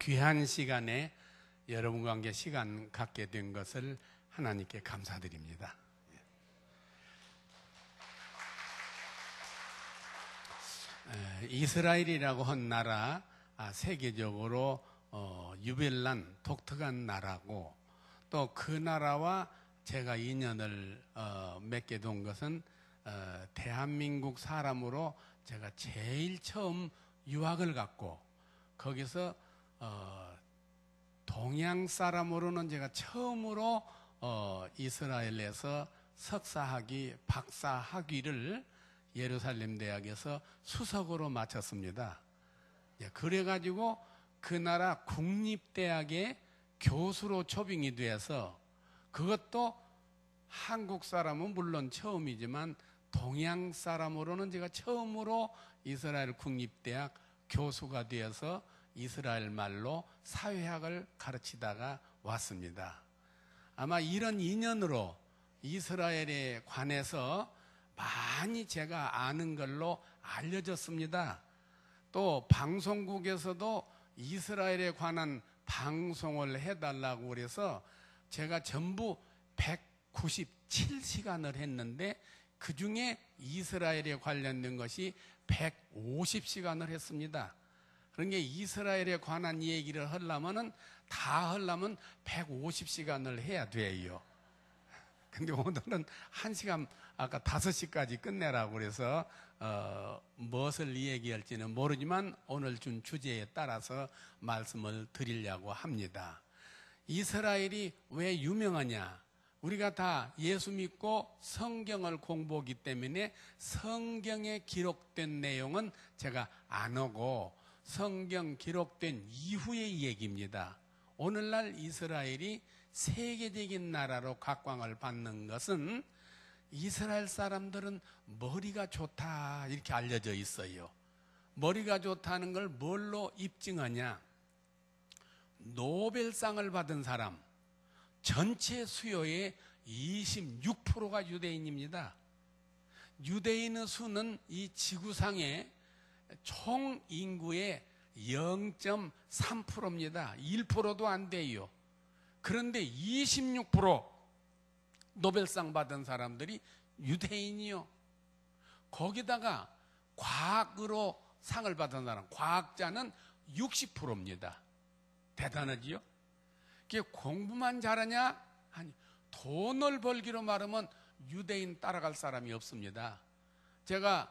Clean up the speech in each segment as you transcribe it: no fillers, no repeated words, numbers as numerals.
귀한 시간에 여러분과 함께 시간 갖게 된 것을 하나님께 감사드립니다. 이스라엘이라고 한 나라, 세계적으로 유별난 독특한 나라고, 또 그 나라와 제가 인연을 맺게 된 것은 대한민국 사람으로 제가 제일 처음 유학을 갔고, 거기서 동양 사람으로는 제가 처음으로 이스라엘에서 석사학위, 박사학위를 예루살렘 대학에서 수석으로 마쳤습니다. 그래가지고 그 나라 국립대학의 교수로 초빙이 돼서, 그것도 한국 사람은 물론 처음이지만 동양 사람으로는 제가 처음으로 이스라엘 국립대학 교수가 되어서 이스라엘 말로 사회학을 가르치다가 왔습니다. 아마 이런 인연으로 이스라엘에 관해서 많이 제가 아는 걸로 알려졌습니다. 또 방송국에서도 이스라엘에 관한 방송을 해달라고 그래서 제가 전부 197시간을 했는데, 그 중에 이스라엘에 관련된 것이 150시간을 했습니다. 그러니까 이스라엘에 관한 얘기를 하려면 150시간을 해야 돼요. 근데 오늘은 1시간, 아까 5시까지 끝내라고 그래서 무엇을 얘기할지는 모르지만 오늘 준 주제에 따라서 말씀을 드리려고 합니다. 이스라엘이 왜 유명하냐? 우리가 다 예수 믿고 성경을 공부하기 때문에 성경에 기록된 내용은 제가 안 하고 성경 기록된 이후의 얘기입니다. 오늘날 이스라엘이 세계적인 나라로 각광을 받는 것은 이스라엘 사람들은 머리가 좋다 이렇게 알려져 있어요. 머리가 좋다는 걸 뭘로 입증하냐? 노벨상을 받은 사람 전체 수요의 26%가 유대인입니다. 유대인의 수는 이 지구상의 총 인구의 0.3%입니다. 1%도 안 돼요. 그런데 26% 노벨상 받은 사람들이 유대인이요. 거기다가 과학으로 상을 받은 사람, 과학자는 60%입니다. 대단하지요? 공부만 잘하냐? 아니, 돈을 벌기로 말하면 유대인 따라갈 사람이 없습니다. 제가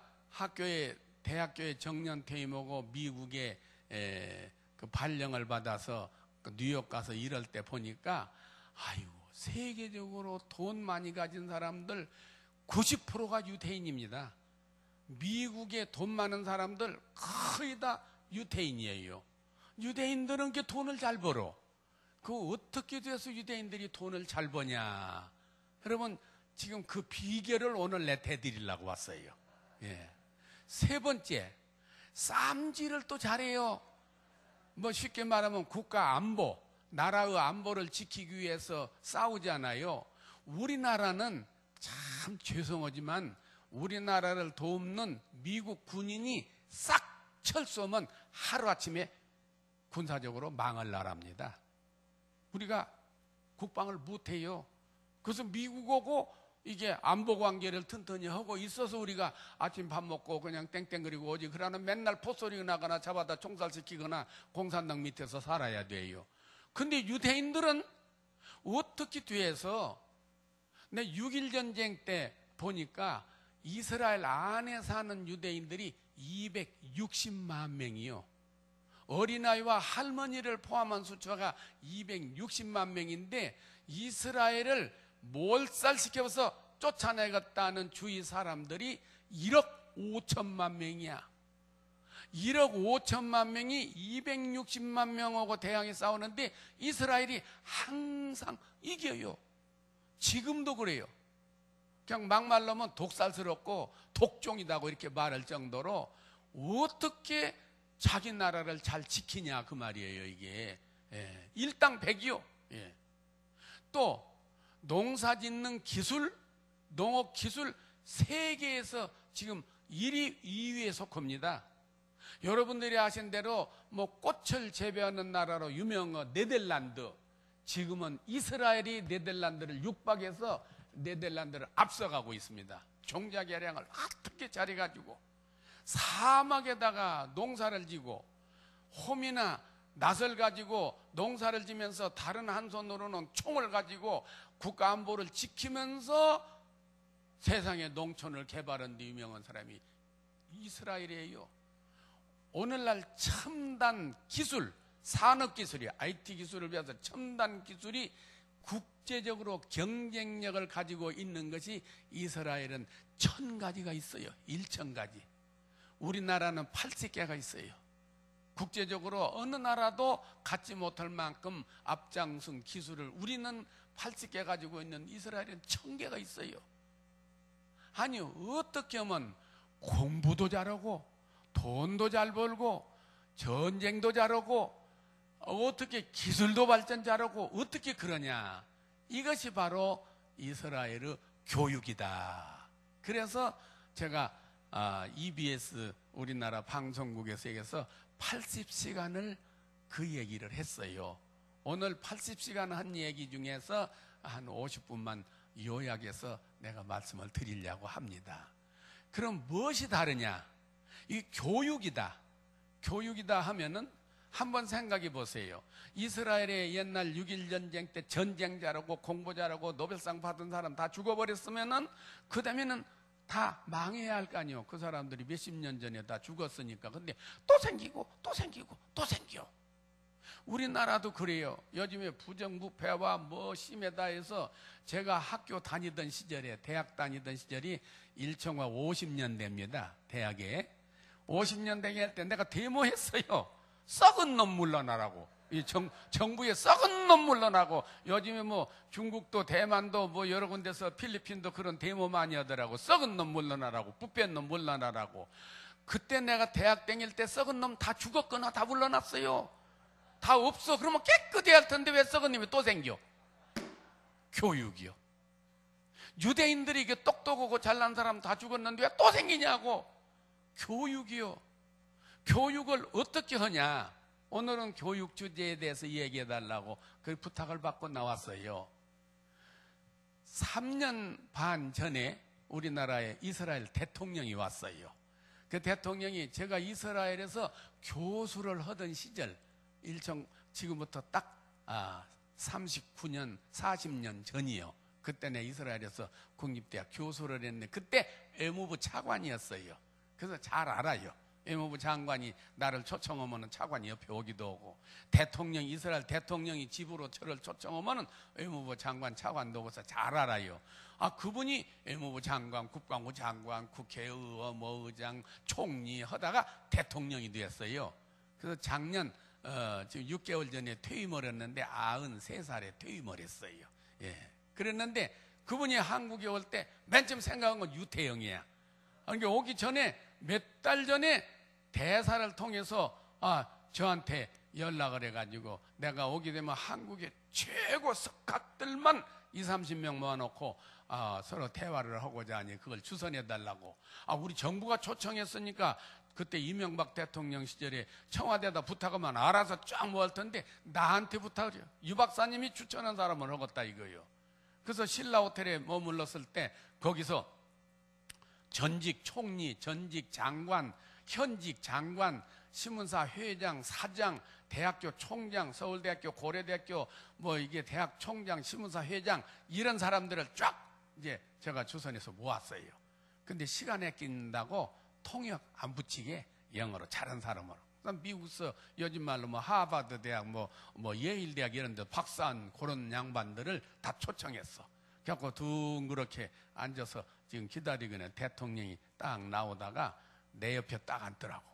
대학교에 정년 퇴임하고 미국에 그 발령을 받아서 뉴욕 가서 일할 때 보니까, 아이고, 세계적으로 돈 많이 가진 사람들 90%가 유대인입니다. 미국에 돈 많은 사람들 거의 다 유대인이에요. 유대인들은 그 돈을 잘 벌어. 그 어떻게 돼서 유대인들이 돈을 잘 버냐? 여러분, 지금 그 비결을 오늘 내드리려고 왔어요. 예. 세 번째, 쌈질을 또 잘해요. 뭐 쉽게 말하면 국가 안보, 나라의 안보를 지키기 위해서 싸우잖아요. 우리나라는 참 죄송하지만 우리나라를 돕는 미국 군인이 싹 철수하면 하루아침에 군사적으로 망할 나라입니다. 우리가 국방을 못해요. 그래서 미국하고 이게 안보 관계를 튼튼히 하고 있어서 우리가 아침 밥 먹고 그냥 땡땡거리고 오지, 그러나 맨날 포소리 나거나 잡아다 총살시키거나 공산당 밑에서 살아야 돼요. 근데 유대인들은 어떻게 돼서, 내 6.1 전쟁 때 보니까 이스라엘 안에 사는 유대인들이 260만 명이요. 어린아이와 할머니를 포함한 숫자가 260만 명인데 이스라엘을 몰살시켜서 쫓아내겠다는 주위 사람들이 1억 5천만 명이야. 1억 5천만 명이 260만 명하고 대항해 싸우는데 이스라엘이 항상 이겨요. 지금도 그래요. 그냥 막말로면 독살스럽고 독종이다고 이렇게 말할 정도로 어떻게 자기 나라를 잘 지키냐 그 말이에요. 이게 일당백이요. 또 농사짓는 기술, 농업 기술 세계에서 지금 1위, 2위에 속합니다. 여러분들이 아신 대로 뭐 꽃을 재배하는 나라로 유명한 네덜란드, 지금은 이스라엘이 네덜란드를 육박해서 네덜란드를 앞서가고 있습니다. 종자개량을 어떻게 잘해가지고 사막에다가 농사를 지고 홈이나 낫을 가지고 농사를 지면서 다른 한 손으로는 총을 가지고 국가 안보를 지키면서 세상의 농촌을 개발한 데 유명한 사람이 이스라엘이에요. 오늘날 첨단 기술, 산업기술이 IT 기술을 배워서 첨단 기술이 국제적으로 경쟁력을 가지고 있는 것이 이스라엘은 1000가지가 있어요. 1000가지. 우리나라는 80개가 있어요. 국제적으로 어느 나라도 갖지 못할 만큼 앞장선 기술을 우리는 80개 가지고 있는 이스라엘은 1000개가 있어요. 아니 어떻게 하면 공부도 잘하고 돈도 잘 벌고 전쟁도 잘하고 어떻게 기술도 발전 잘하고 어떻게 그러냐. 이것이 바로 이스라엘의 교육이다. 그래서 제가 EBS 우리나라 방송국에서 80시간을 그 얘기를 했어요. 오늘 80시간 한 얘기 중에서 한 50분만 요약해서 내가 말씀을 드리려고 합니다. 그럼 무엇이 다르냐? 이 교육이다. 교육이다 하면은 한번 생각해 보세요. 이스라엘의 옛날 6.1 전쟁 때 전쟁 잘하고 공부 잘하고 노벨상 받은 사람 다 죽어버렸으면은 그 다음에는 다 망해야 할 거 아니에요. 그 사람들이 몇십 년 전에 다 죽었으니까. 근데 또 생기고 또 생기고 또 생겨. 우리나라도 그래요. 요즘에 부정부패와 뭐 심하다 해서 제가 학교 다니던 시절에 대학 다니던 시절이 일청과 50년 됩니다. 대학에 50년 되게 할 때 내가 데모했어요. 썩은 놈 물러나라고. 이 정부에 썩은 놈 물러나고. 요즘에 뭐 중국도 대만도 뭐 여러 군데서 필리핀도 그런 데모 많이 하더라고. 썩은 놈 물러나라고. 부패한 놈 물러나라고. 그때 내가 대학 다닐 때 썩은 놈 다 죽었거나 다 물러났어요. 다 없어. 그러면 깨끗이 할 텐데 왜 썩은 놈이 또 생겨? 교육이요. 유대인들이 이게 똑똑하고 잘난 사람 다 죽었는데 왜 또 생기냐고. 교육이요. 교육을 어떻게 하냐. 오늘은 교육 주제에 대해서 얘기해 달라고 그 부탁을 받고 나왔어요. 3년 반 전에 우리나라에 이스라엘 대통령이 왔어요. 그 대통령이 제가 이스라엘에서 교수를 하던 시절 지금부터 딱 39년 40년 전이요. 그때 내 이스라엘에서 국립대학 교수를 했는데 그때 외무부 차관이었어요. 그래서 잘 알아요. 외무부 장관이 나를 초청하면 차관이 옆에 오기도 하고, 이스라엘 대통령이 집으로 저를 초청하면 외무부 장관 차관도 오고서 잘 알아요. 그분이 외무부 장관, 국방부 장관, 국회의원, 의장, 총리 하다가 대통령이 되었어요. 그래서 작년 지금 6개월 전에 퇴임을 했는데 93살에 퇴임을 했어요. 예. 그랬는데 그분이 한국에 올 때 맨 처음 생각한 건 유태영이야. 그러니까 오기 전에 몇 달 전에 대사를 통해서 저한테 연락을 해가지고 내가 오게 되면 한국의 최고 석학들만 20-30명 모아놓고 서로 대화를 하고자 하니 그걸 주선해달라고. 우리 정부가 초청했으니까 그때 이명박 대통령 시절에 청와대에다 부탁하면 알아서 쫙 모을 텐데 나한테 부탁을 해요. 유 박사님이 추천한 사람을 하겠다 이거예요. 그래서 신라 호텔에 머물렀을 때 거기서 전직 총리, 전직 장관, 현직 장관, 신문사 회장, 사장, 대학교 총장, 서울대학교, 고려대학교 이게 대학 총장, 신문사 회장 이런 사람들을 쫙 이제 제가 주선해서 모았어요. 근데 시간에 낀다고 통역 안 붙이게 영어로 잘한 사람으로. 미국서 요즘 말로 하버드 대학, 예일 대학 이런 데 박사한 그런 양반들을 다 초청했어. 그래갖고 둥그렇게 앉아서 지금 기다리거나 대통령이 딱 나오다가 내 옆에 딱 앉더라고.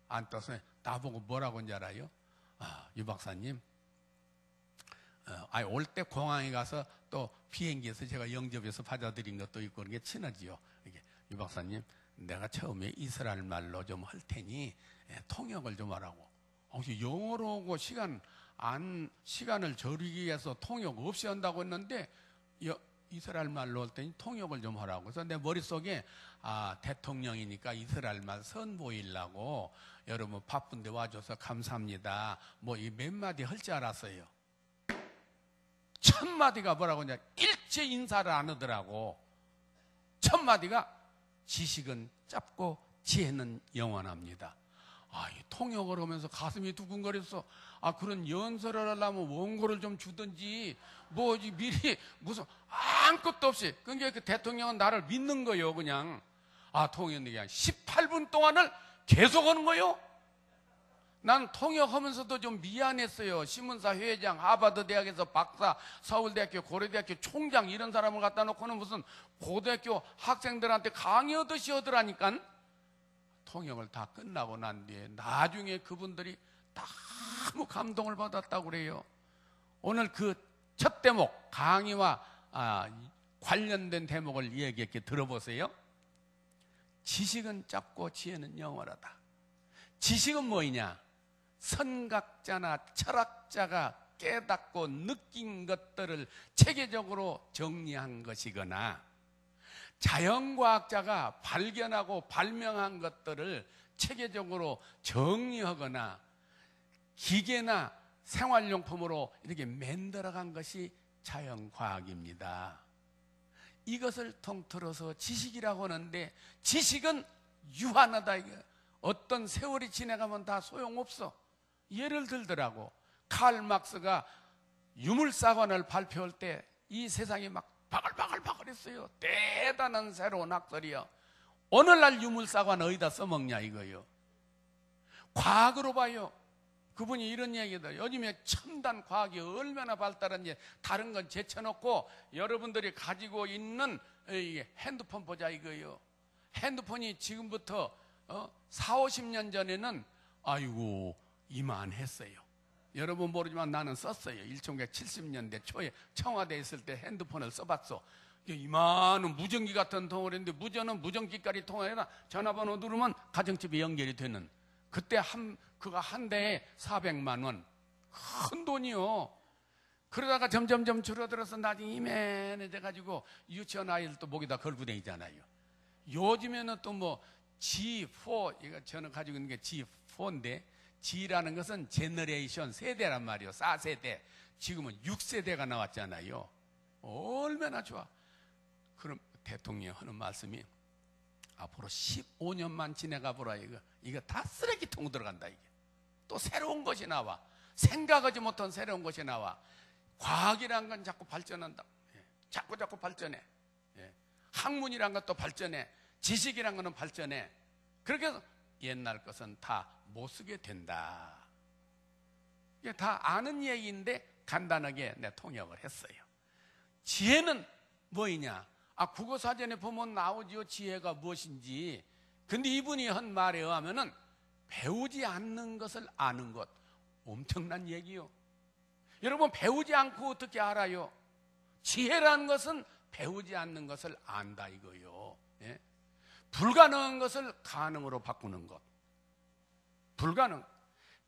앉아서 나보고 뭐라고 한지 알아요? 유 박사님, 올 때 공항에 가서 또 비행기에서 제가 영접해서 받아들인 것도 있고 그런 게 친하지요. 이게 유 박사님, 내가 처음에 이스라엘 말로 좀 할 테니 통역을 좀 하라고. 영어로 하고 시간을 절이기 위해서 통역 없이 한다고 했는데 이스라엘 말로 할 때니 통역을 좀 하라고. 그래서 내 머릿속에 대통령이니까 이스라엘 말 선보이려고 여러분 바쁜데 와줘서 감사합니다. 뭐 이 몇 마디 할 줄 알았어요. 첫 마디가 뭐라고 하냐? 일체 인사를 안 하더라고. 첫 마디가 지식은 짧고 지혜는 영원합니다. 이 통역을 하면서 가슴이 두근거렸어. 그런 연설을 하려면 원고를 좀 주든지, 뭐, 미리, 무슨, 아무것도 없이. 그러니까 그 대통령은 나를 믿는 거요, 그냥. 통역이 그냥 18분 동안을 계속 하는 거요? 난 통역하면서도 좀 미안했어요. 신문사 회장, 하버드 대학에서 박사, 서울대학교, 고려대학교 총장 이런 사람을 갖다 놓고는 무슨 고등학교 학생들한테 강의하듯이 하더라니까. 통역을 다 끝나고 난 뒤에 나중에 그분들이 너무 감동을 받았다고 그래요. 오늘 그 첫 대목, 강의와 관련된 대목을 얘기했게 들어보세요. 지식은 짧고 지혜는 영원하다. 지식은 뭐이냐? 선각자나 철학자가 깨닫고 느낀 것들을 체계적으로 정리한 것이거나, 자연과학자가 발견하고 발명한 것들을 체계적으로 정리하거나, 기계나 생활용품으로 이렇게 만들어간 것이 자연과학입니다. 이것을 통틀어서 지식이라고 하는데, 지식은 유한하다. 어떤 세월이 지나가면 다 소용없어. 예를 들더라고. 칼 막스가 유물사관을 발표할 때 이 세상이 막 바글바글바글했어요. 대단한 새로운 학설이요. 오늘날 유물사관 어디다 써먹냐 이거요. 과학으로 봐요. 그분이 이런 얘기다. 요즘에 첨단 과학이 얼마나 발달한지 다른 건 제쳐놓고 여러분들이 가지고 있는 핸드폰 보자 이거요. 핸드폰이 지금부터 4, 50년 전에는 아이고 이만했어요. 여러분 모르지만 나는 썼어요. 1970년대 초에 청와대에 있을 때 핸드폰을 써봤어. 이만한 무전기 같은 덩어리인데, 무전은 무전기까지 통화해라 전화번호 누르면 가정집에 연결이 되는. 그때 그거 한 대에 400만 원. 큰 돈이요. 그러다가 점점점 줄어들어서 나중에 이만해져가지고 유치원 아이들 또 목에다 걸고 다니잖아요. 요즘에는 또 뭐 G4, 이거 저는 가지고 있는 게 G4인데, G라는 것은 제너레이션, 세대란 말이요. 4세대. 지금은 6세대가 나왔잖아요. 얼마나 좋아. 그럼 대통령이 하는 말씀이 앞으로 15년만 지나가 보라. 이거 다 쓰레기통 들어간다. 이게 또 새로운 것이 나와. 생각하지 못한 새로운 것이 나와. 과학이란 건 자꾸 발전한다. 자꾸 발전해. 학문이란 것도 발전해. 지식이란 거는 발전해. 그렇게 해서 옛날 것은 다 못 쓰게 된다. 이게 다 아는 얘기인데 간단하게 내 통역을 했어요. 지혜는 뭐이냐? 국어사전에 보면 나오지요. 지혜가 무엇인지. 근데 이분이 한 말에 의하면은 배우지 않는 것을 아는 것. 엄청난 얘기요. 여러분, 배우지 않고 어떻게 알아요? 지혜라는 것은 배우지 않는 것을 안다 이거요. 예? 불가능한 것을 가능으로 바꾸는 것. 불가능.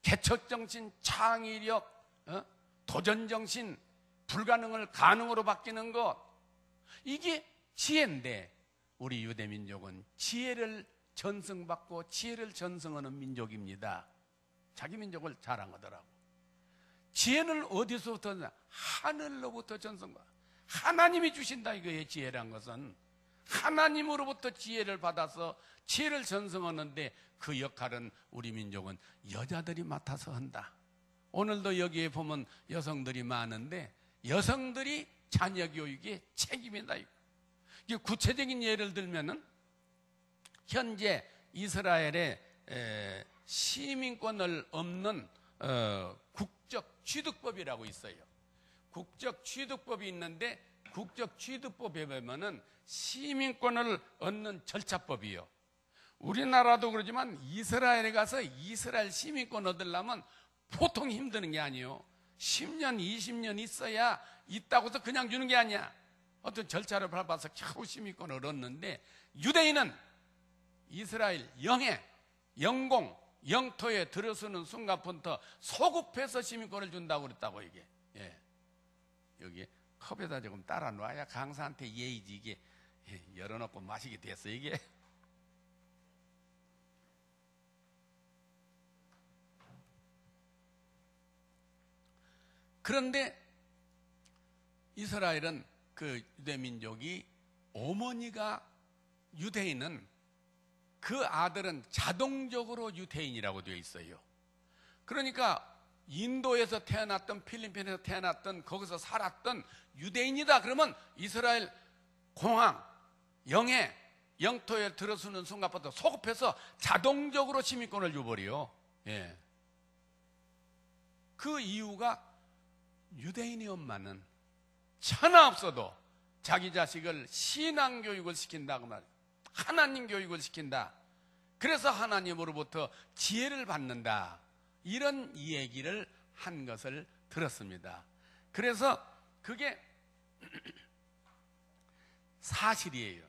개척정신, 창의력, 도전정신, 불가능을 가능으로 바뀌는 것. 이게 지혜인데, 우리 유대민족은 지혜를 전승받고 지혜를 전승하는 민족입니다. 자기 민족을 자랑하더라고. 지혜는 어디서부터? 하늘로부터 전승받아. 하나님이 주신다 이거예요. 지혜란 것은 하나님으로부터 지혜를 받아서 지혜를 전승하는데, 그 역할은 우리 민족은 여자들이 맡아서 한다. 오늘도 여기에 보면 여성들이 많은데, 여성들이 자녀 교육에 책임이다. 이게 구체적인 예를 들면은, 현재 이스라엘에 시민권을 없는 국적 취득법이라고 있어요. 국적 취득법이 있는데, 국적 취득법에 보면은 시민권을 얻는 절차법이요. 우리나라도 그러지만 이스라엘에 가서 이스라엘 시민권 얻으려면 보통 힘드는 게 아니에요. 10년, 20년 있어야 있다고 해서 그냥 주는 게 아니야. 어떤 절차를 밟아서 겨우 시민권을 얻는데, 유대인은 이스라엘 영해, 영공, 영토에 들어서는 순간부터 소급해서 시민권을 준다고 그랬다고, 이게. 예. 여기 컵에다 조금 따라 놔야 강사한테 예의지. 이게 열어놓고 마시게 됐어 이게. 그런데 이스라엘은 그 유대민족이 어머니가 유대인은 그 아들은 자동적으로 유대인이라고 되어 있어요. 그러니까 인도에서 태어났던 필리핀에서 태어났던 거기서 살았던 유대인이다 그러면 이스라엘 공항 영해 영토에 들어서는 순간부터 소급해서 자동적으로 시민권을 줘버려. 예. 그 이유가 유대인의 엄마는 천하 없어도 자기 자식을 신앙교육을 시킨다고 말이야. 하나님 교육을 시킨다. 그래서 하나님으로부터 지혜를 받는다. 이런 얘기를 한 것을 들었습니다. 그래서 그게 사실이에요.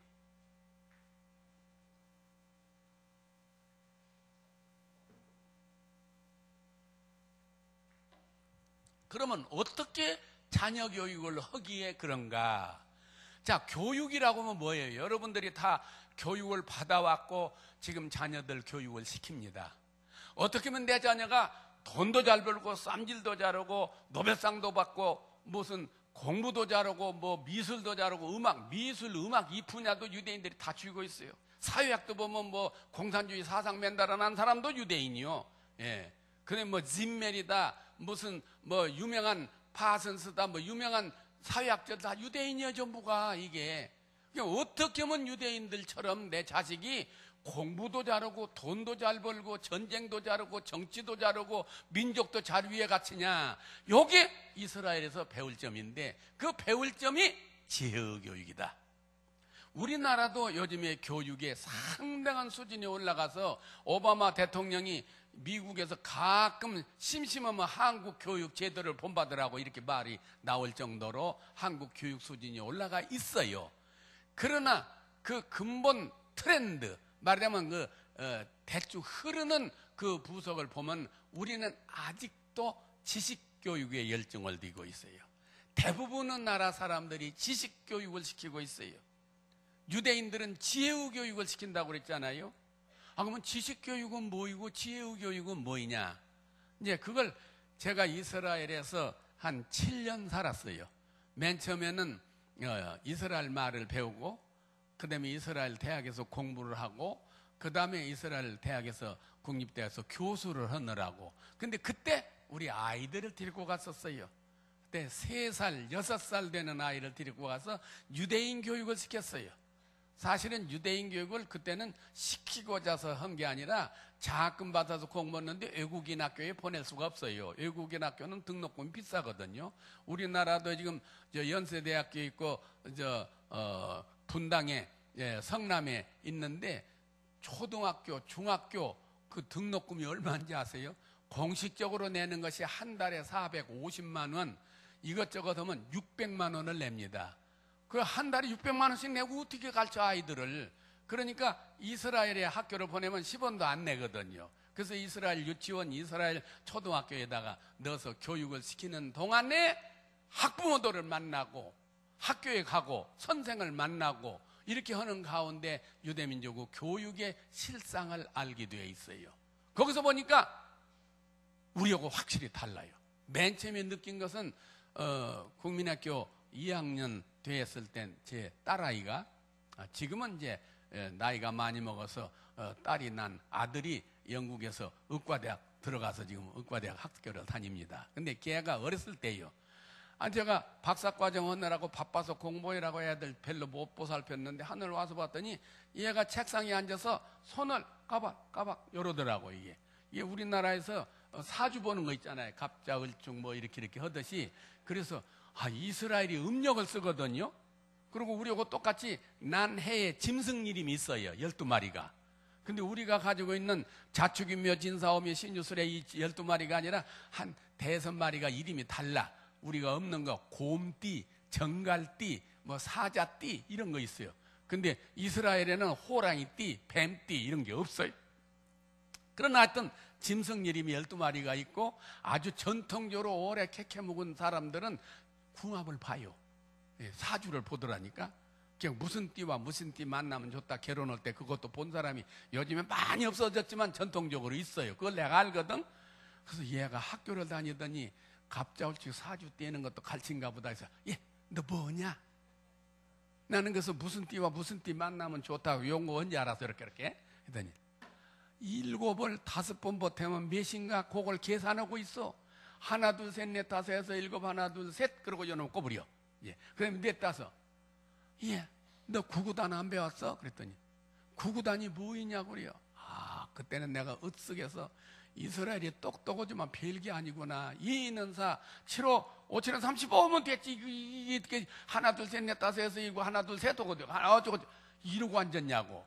그러면 어떻게 자녀 교육을 하기에 그런가? 자, 교육이라고 하면 뭐예요? 여러분들이 다 교육을 받아왔고 지금 자녀들 교육을 시킵니다. 어떻게 하면 내 자녀가 돈도 잘 벌고 쌈질도 잘하고 노벨상도 받고 무슨 공부도 잘하고 뭐 미술도 잘하고 미술, 음악 이 분야도 유대인들이 다 쥐고 있어요. 사회학도 보면 뭐 공산주의 사상 맨다라는 사람도 유대인이요. 예. 근데 뭐 진멜이다 무슨 뭐 유명한 파슨스다 뭐 유명한 사회학者다 유대인이야 전부가. 이게 어떻게 하면 유대인들처럼 내 자식이 공부도 잘하고 돈도 잘 벌고 전쟁도 잘하고 정치도 잘하고 민족도 잘 위에 갖추냐. 이게 이스라엘에서 배울 점인데 그 배울 점이 지혜 교육이다. 우리나라도 요즘에 교육에 상당한 수준이 올라가서 오바마 대통령이 미국에서 가끔 심심하면 한국 교육 제도를 본받으라고 이렇게 말이 나올 정도로 한국 교육 수준이 올라가 있어요. 그러나 그 근본 트렌드 말하자면 그 대충 흐르는 그 부석을 보면 우리는 아직도 지식교육에 열정을 띠고 있어요. 대부분의 나라 사람들이 지식교육을 시키고 있어요. 유대인들은 지혜의 교육을 시킨다고 그랬잖아요. 그러면 지식교육은 뭐이고 지혜의 교육은 뭐이냐? 이제 그걸 제가 이스라엘에서 한 7년 살았어요. 맨 처음에는 이스라엘 말을 배우고 그 다음에 이스라엘 대학에서 공부를 하고 그 다음에 이스라엘 대학에서 국립대학에서 교수를 하느라고. 근데 그때 우리 아이들을 데리고 갔었어요. 그때 3살, 6살 되는 아이를 데리고 가서 유대인 교육을 시켰어요. 사실은 유대인 교육을 그때는 시키고자서 한 게 아니라 장학금 받아서 공부했는데 외국인 학교에 보낼 수가 없어요. 외국인 학교는 등록금이 비싸거든요. 우리나라도 지금 연세대학교 있고 분당에 성남에 있는데 초등학교, 중학교 그 등록금이 얼마인지 아세요? 공식적으로 내는 것이 한 달에 450만 원, 이것저것 하면 600만 원을 냅니다. 그 한 달에 600만 원씩 내고 어떻게 가르쳐 아이들을. 그러니까 이스라엘의 학교를 보내면 10원도 안 내거든요. 그래서 이스라엘 유치원, 이스라엘 초등학교에다가 넣어서 교육을 시키는 동안에 학부모들을 만나고 학교에 가고 선생을 만나고 이렇게 하는 가운데 유대민족의 교육의 실상을 알게 되어 있어요. 거기서 보니까 우리하고 확실히 달라요. 맨 처음에 느낀 것은 국민학교 2학년 됐을 땐 제 딸아이가, 지금은 이제 나이가 많이 먹어서 딸이 난 아들이 영국에서 의과대학 들어가서 지금 의과대학 학교를 다닙니다. 근데 걔가 어렸을 때요. 제가 박사과정 하느라고 바빠서 공부해라고 애들 별로 못 보살폈는데 하늘 와서 봤더니 얘가 책상에 앉아서 손을 까박 이러더라고. 이게 우리나라에서 사주 보는 거 있잖아요. 갑자을중 뭐 이렇게 하듯이. 그래서 이스라엘이 음력을 쓰거든요. 그리고 우리하고 똑같이 난해의 짐승 이름이 있어요. 12마리가. 근데 우리가 가지고 있는 자축인묘, 진사오미, 신유술의 이 12마리가 아니라 한 5마리가 이름이 달라. 우리가 없는 거 곰띠, 정갈띠, 뭐 사자띠 이런 거 있어요. 근데 이스라엘에는 호랑이띠, 뱀띠 이런 게 없어요. 그러나 하여튼 짐승 이름이 12마리가 있고 아주 전통적으로 오래 캐캐 묵은 사람들은 궁합을 봐요. 사주를 보더라니까. 그냥 무슨 띠와 무슨 띠 만나면 좋다 결혼할 때 그것도 본 사람이 요즘에 많이 없어졌지만 전통적으로 있어요. 그걸 내가 알거든. 그래서 얘가 학교를 다니더니 갑자기 사주 떼는 것도 가르친가 보다 해서 너 뭐냐? 나는 그래서 무슨 띠와 무슨 띠 만나면 좋다고 이런 거 언제 알았어? 이렇게 했더니 7을 5번 보태면 몇인가 그걸 계산하고 있어. 하나 둘 셋 넷 다섯 해서 7 하나 둘 셋 그러고 이놈 꼽으려. 그럼 넷 다섯. 너 구구단 안 배웠어? 그랬더니 구구단이 뭐이냐고 그래요. 그때는 내가 으쓱해서 이스라엘이 똑똑하지만 별게 아니구나. 2인은사 7호 5, 7은 35면 됐지. 이게 하나 둘 셋 넷 다섯 해서 이거 하나 둘 셋 오거든. 어쩌고 이러고 앉았냐고.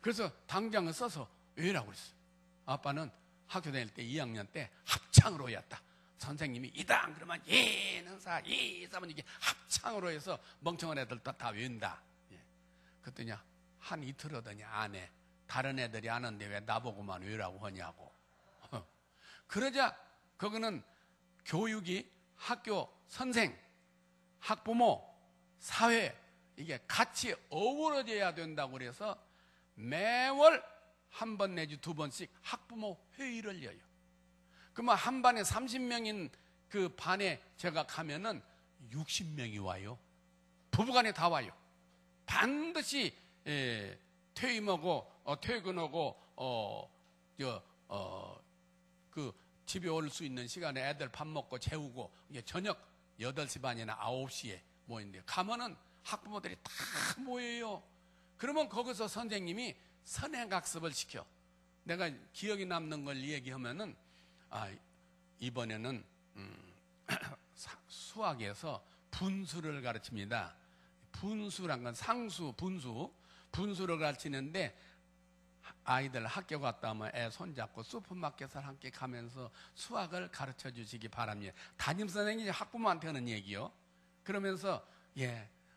그래서 당장을 써서 왜라고 그랬어. 아빠는 학교 다닐 때 2학년 때 합창으로 했다. 선생님이 이당 그러면 예는 사, 이사면 이게 합창으로 해서 멍청한 애들 다 외운다. 그랬더니 한 이틀 하더니 안 해. 다른 애들이 아는데 왜 나보고만 외우라고 하냐고. 그러자 그거는 교육이 학교 선생, 학부모, 사회 이게 같이 어우러져야 된다고 그래서 매월 한 번 내지 2번씩 학부모 회의를 여요. 그러면 한 반에 30명인 그 반에 제가 가면은 60명이 와요. 부부간에 다 와요. 반드시 퇴임하고 퇴근하고 그 집에 올 수 있는 시간에 애들 밥 먹고 재우고 이게 저녁 8시 반이나 9시에 모이는데 가면은 학부모들이 다 모여요. 그러면 거기서 선생님이 선행학습을 시켜. 내가 기억이 남는 걸 얘기하면은 이번에는 수학에서 분수를 가르칩니다. 분수란 건 상수, 분수를 가르치는데 아이들 학교 갔다 오면 애 손잡고 슈퍼마켓을 함께 가면서 수학을 가르쳐 주시기 바랍니다. 담임선생님이 학부모한테 하는 얘기요. 그러면서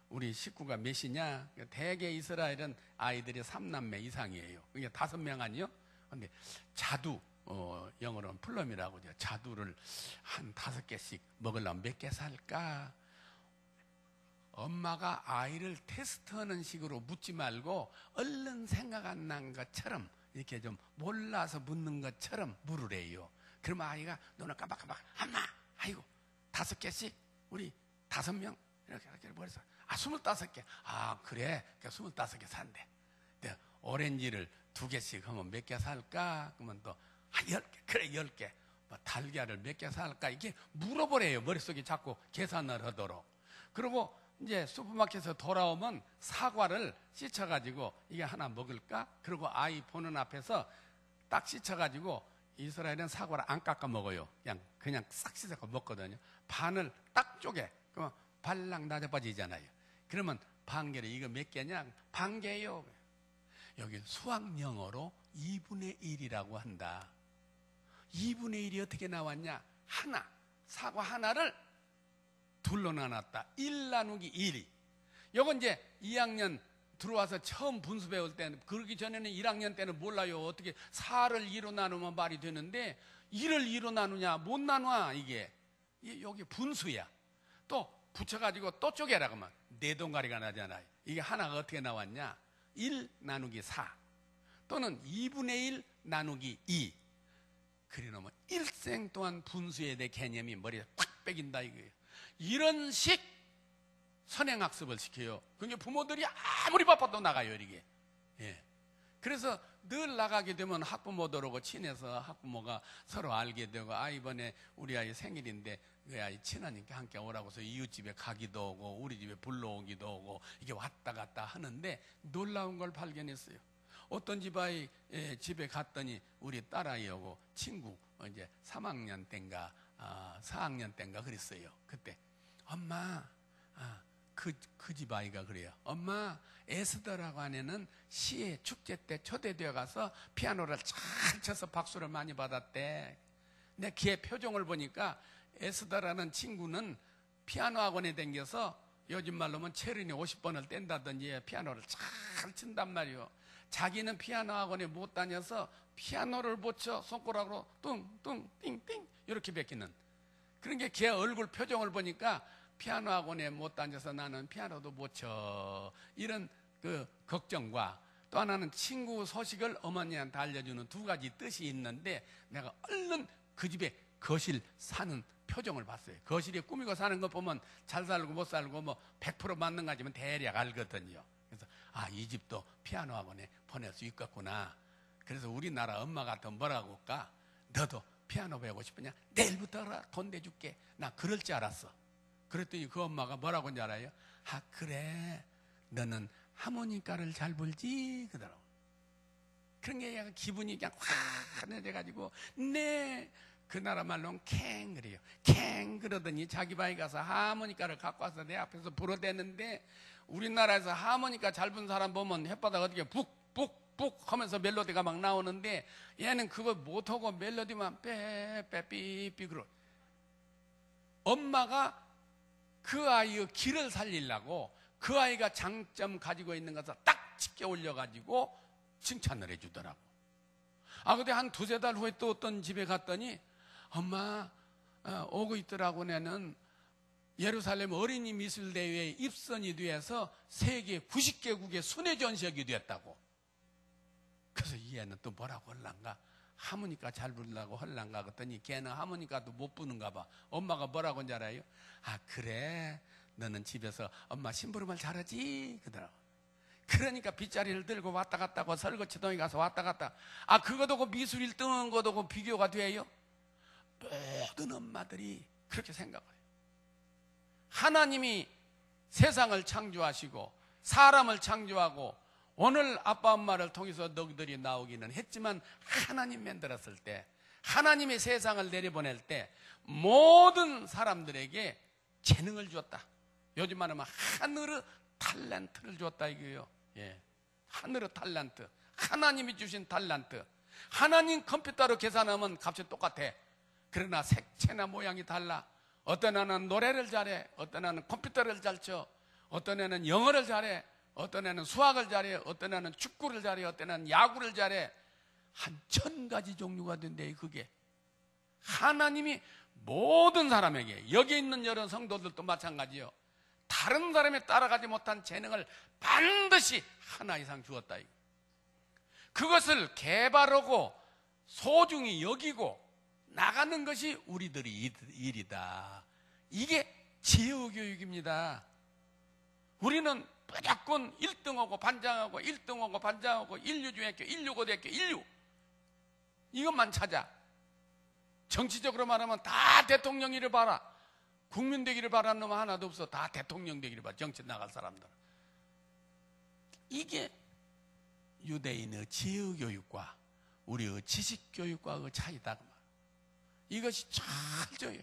우리 식구가 몇이냐? 대개 이스라엘은 아이들이 3남매 이상이에요. 이게 5명 아니요? 근데 자두, 영어로는 플럼이라고 하죠. 자두를 한 5개씩 먹으려면 몇 개 살까? 엄마가 아이를 테스트하는 식으로 묻지 말고 얼른 생각 안 난 것처럼 이렇게 좀 몰라서 묻는 것처럼 물으래요. 그러면 아이가 눈을 깜빡깜빡 엄마 아이고 5개씩 우리 5명 이렇게 벌써 25개 그래 25개 산대. 오렌지를 2개씩 하면 몇 개 살까? 그러면 또 10개 그래 10개 뭐 달걀을 몇 개 살까? 이렇게 물어보래요. 머릿속에 자꾸 계산을 하도록. 그리고 이제 슈퍼마켓에서 돌아오면 사과를 씻어가지고 이게 하나 먹을까? 그리고 아이 보는 앞에서 딱 씻어가지고 이스라엘은 사과를 안 깎아 먹어요. 그냥 싹 씻어서 먹거든요. 반을 딱 쪼개. 그러면 발랑 낮아빠지잖아요. 그러면 반개를 이거 몇 개냐? 반개요. 여기 수학 영어로 2분의 1이라고 한다. 2분의 1이 어떻게 나왔냐? 사과 하나를 둘로 나눴다. 1 나누기 1이. 요건 이제 2학년 들어와서 처음 분수 배울 때는, 그러기 전에는 1학년 때는 몰라요. 어떻게 4를 2로 나누면 말이 되는데 1을 2로 나누냐? 못 나눠. 이게 여기 분수야. 또 붙여가지고 또 쪼개라 그러면 4동가리가 나잖아요. 이게 하나가 어떻게 나왔냐? 1 나누기 4 또는 2분의 1 나누기 2. 그래 놓으면 일생 동안 분수에 대해 개념이 머리에 탁 빼긴다 이거예요. 이런 식 선행학습을 시켜요. 그러니까 부모들이 아무리 바빠도 나가요, 이게. 그래서 늘 나가게 되면 학부모들하고 친해서 학부모가 서로 알게 되고, 이번에 우리 아이 생일인데 그 아이 친하니까 함께 오라고 해서 이웃집에 가기도 하고 우리 집에 불러오기도 하고 이게 왔다 갔다 하는데 놀라운 걸 발견했어요. 어떤 집 아이 집에 갔더니 우리 딸아이하고 친구 이제 3학년 때인가 4학년 때인가 그랬어요. 그때 엄마 그 집 아이가 그래요. 엄마 에스더라고 하는 시의 축제 때 초대되어 가서 피아노를 잘 쳐서 박수를 많이 받았대. 내 걔 표정을 보니까 에스더라는 친구는 피아노 학원에 다녀서 요즘 말로는 체르니 50번을 뗀다든지 피아노를 잘 친단 말이요. 자기는 피아노 학원에 못 다녀서 피아노를 못 쳐 손가락으로 뚱뚱 띵띵 이렇게 베끼는. 그런 게 걔 얼굴 표정을 보니까 피아노 학원에 못 다녀서 나는 피아노도 못 쳐. 이런 그 걱정과 또 하나는 친구 소식을 어머니한테 알려주는 두 가지 뜻이 있는데 내가 얼른 그 집에 거실 사는 표정을 봤어요. 거실에 꾸미고 사는 거 보면 잘 살고 못 살고 뭐 100% 맞는 가지면 대략 알거든요. 그래서 이 집도 피아노 학원에 보낼 수 있겠구나. 그래서 우리나라 엄마 같으면 뭐라고 할까? 너도 피아노 배우고 싶으냐? 내일부터 돈 내줄게. 나 그럴 줄 알았어. 그랬더니 그 엄마가 뭐라고 하는지 알아요? 그래 너는 하모니카를 잘 불지? 그러더라고. 그런 게 약간 기분이 그냥 환해져가지고 네. 그 나라 말로는 캥 그래요. 캥 그러더니 자기 방에 가서 하모니카를 갖고 와서 내 앞에서 불어대는데 우리나라에서 하모니카 잘 부는 사람 보면 혓바닥 어떻게 북북북 하면서 멜로디가 막 나오는데 얘는 그거 못하고 멜로디만 빼삐삐 그러. 엄마가 그 아이의 길을 살리려고 그 아이가 장점 가지고 있는 것을 딱 짚게 올려가지고 칭찬을 해주더라고. 근데 한 두세 달 후에 또 어떤 집에 갔더니 엄마 오고 있더라고. 내는 예루살렘 어린이 미술대회에 입선이 돼서 세계 90개국의 순회전시하게 됐다고. 그래서 이 애는 또 뭐라고 할란가? 하모니카 잘 부르려고 할란가? 그랬더니 걔는 하모니카도 못 부는가 봐. 엄마가 뭐라고 한지 알아요? 그래 너는 집에서 엄마 심부름을 잘하지? 그러더라고. 그러니까 빗자리를 들고 왔다 갔다 하고 설거지동에 가서 왔다 갔다. 그거도 그 미술 1등한 거도 그 비교가 돼요? 모든 엄마들이 그렇게 생각해요. 하나님이 세상을 창조하시고 사람을 창조하고 오늘 아빠 엄마를 통해서 너희들이 나오기는 했지만 하나님 만들었을 때 하나님의 세상을 내려보낼 때 모든 사람들에게 재능을 주었다. 요즘 말하면 하늘의 탤런트를 주었다 이거예요. 하늘의 탤런트, 하나님이 주신 탤런트. 하나님 컴퓨터로 계산하면 값이 똑같아. 그러나 색채나 모양이 달라. 어떤 애는 노래를 잘해, 어떤 애는 컴퓨터를 잘 쳐, 어떤 애는 영어를 잘해, 어떤 애는 수학을 잘해, 어떤 애는 축구를 잘해, 어떤 애는 야구를 잘해. 한 1000가지 종류가 된대. 그게 하나님이 모든 사람에게, 여기 있는 여러 성도들도 마찬가지요, 다른 사람이 따라가지 못한 재능을 반드시 하나 이상 주었다. 그것을 개발하고 소중히 여기고 나가는 것이 우리들의 일이다. 이게 지혜교육입니다. 우리는 무조건 1등하고 반장하고 1등하고 반장하고 인류중학교, 인류고등학교, 인류 이것만 찾아. 정치적으로 말하면 다 대통령 일을 봐라. 국민 되기를 바라는 놈 하나도 없어. 다 대통령 되기를 봐. 정치 나갈 사람들. 이게 유대인의 지혜교육과 우리의 지식교육과의 차이다. 이것이 철저해요.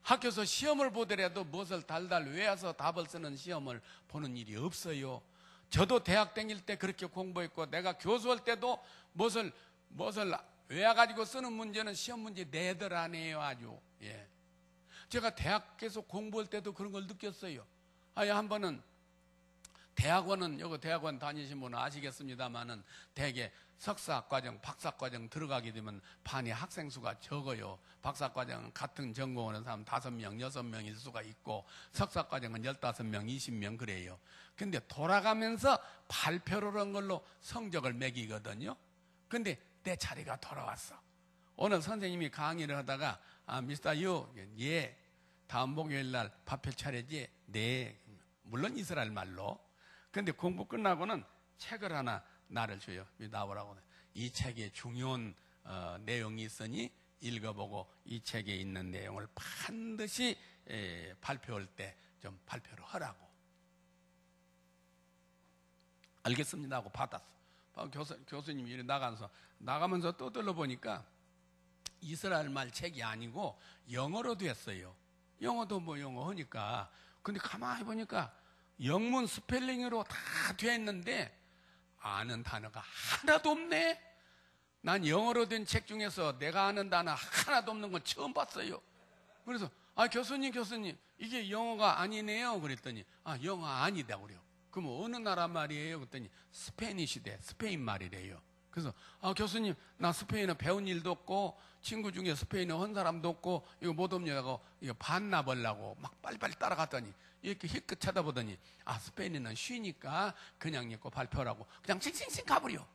학교에서 시험을 보더라도 무엇을 달달 외워서 답을 쓰는 시험을 보는 일이 없어요. 저도 대학 다닐 때 그렇게 공부했고 내가 교수할 때도 무엇을 외워가지고 쓰는 문제는 시험 문제 내들 안 해요. 아주. 제가 대학에서 공부할 때도 그런 걸 느꼈어요. 한 번은 대학원은, 여기 대학원 다니신 분은 아시겠습니다만은 대개 석사과정, 박사과정 들어가게 되면 반이 학생 수가 적어요. 박사과정은 같은 전공하는 사람 5명, 6명일 수가 있고 석사과정은 15명, 20명 그래요. 근데 돌아가면서 발표를 한 걸로 성적을 매기거든요. 근데 내 차례가 돌아왔어. 오늘 선생님이 강의를 하다가 미스터 유, 다음 목요일 날 발표 차례지? 네. 물론 이스라엘 말로. 근데 공부 끝나고는 책을 하나 나를 줘요. 나오라고. 이 책에 중요한 내용이 있으니 읽어보고 이 책에 있는 내용을 반드시 발표할 때 좀 발표를 하라고. 알겠습니다 하고 받았어. 교수님이 이리 나가면서 또 들러보니까 이스라엘 말 책이 아니고 영어로 됐어요. 영어도 뭐 영어 하니까. 근데 가만히 보니까 영문 스펠링으로 다 돼 있는데 아는 단어가 하나도 없네. 난 영어로 된 책 중에서 내가 아는 단어 하나도 없는 건 처음 봤어요. 그래서 교수님 이게 영어가 아니네요. 그랬더니 영어 아니다 그래요. 그럼 어느 나라 말이에요? 그랬더니 스페니시 돼. 스페인 말이래요. 그래서 교수님, 나 스페인어 배운 일도 없고 친구 중에 스페인어 한 사람도 없고 이거 못 없냐고 이거 반납하려고 막 빨리빨리 따라갔더니 이렇게 희끗 쳐다보더니 스페인어는 쉬니까 그냥 읽고 발표라고 그냥 싱싱싱 가버려.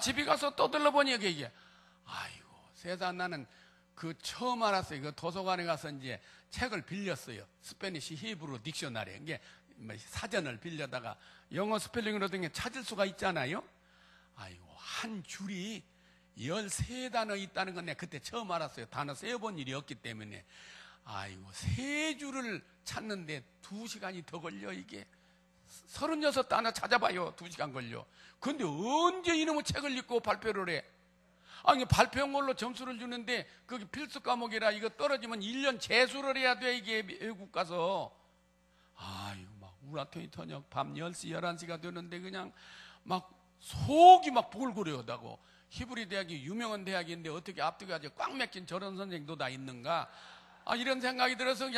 집에 가서 떠들러보니 이게 아이고 세상, 나는 그 처음 알았어요. 그 도서관에 가서 이제 책을 빌렸어요. 스페니시 히브루 딕셔너리, 이게 사전을 빌려다가 영어 스펠링으로 된 게 찾을 수가 있잖아요. 아이고, 한 줄이 13단어 있다는 건 내가 그때 처음 알았어요. 단어 세어본 일이 없기 때문에. 아이고, 3줄을 찾는데 2시간이 더 걸려. 이게 36단어 찾아봐요. 2시간 걸려. 근데 언제 이놈의 책을 읽고 발표를 해? 발표한 걸로 점수를 주는데 그게 필수 과목이라 이거 떨어지면 1년 재수를 해야 돼. 이게 외국 가서. 이거 막 우라통이 터져. 밤 10시 11시가 되는데 그냥 막 속이 막 부글부글하다고. 히브리 대학이 유명한 대학인데 어떻게 앞뒤가 꽉 맥힌 저런 선생도 다 있는가? 이런 생각이 들어서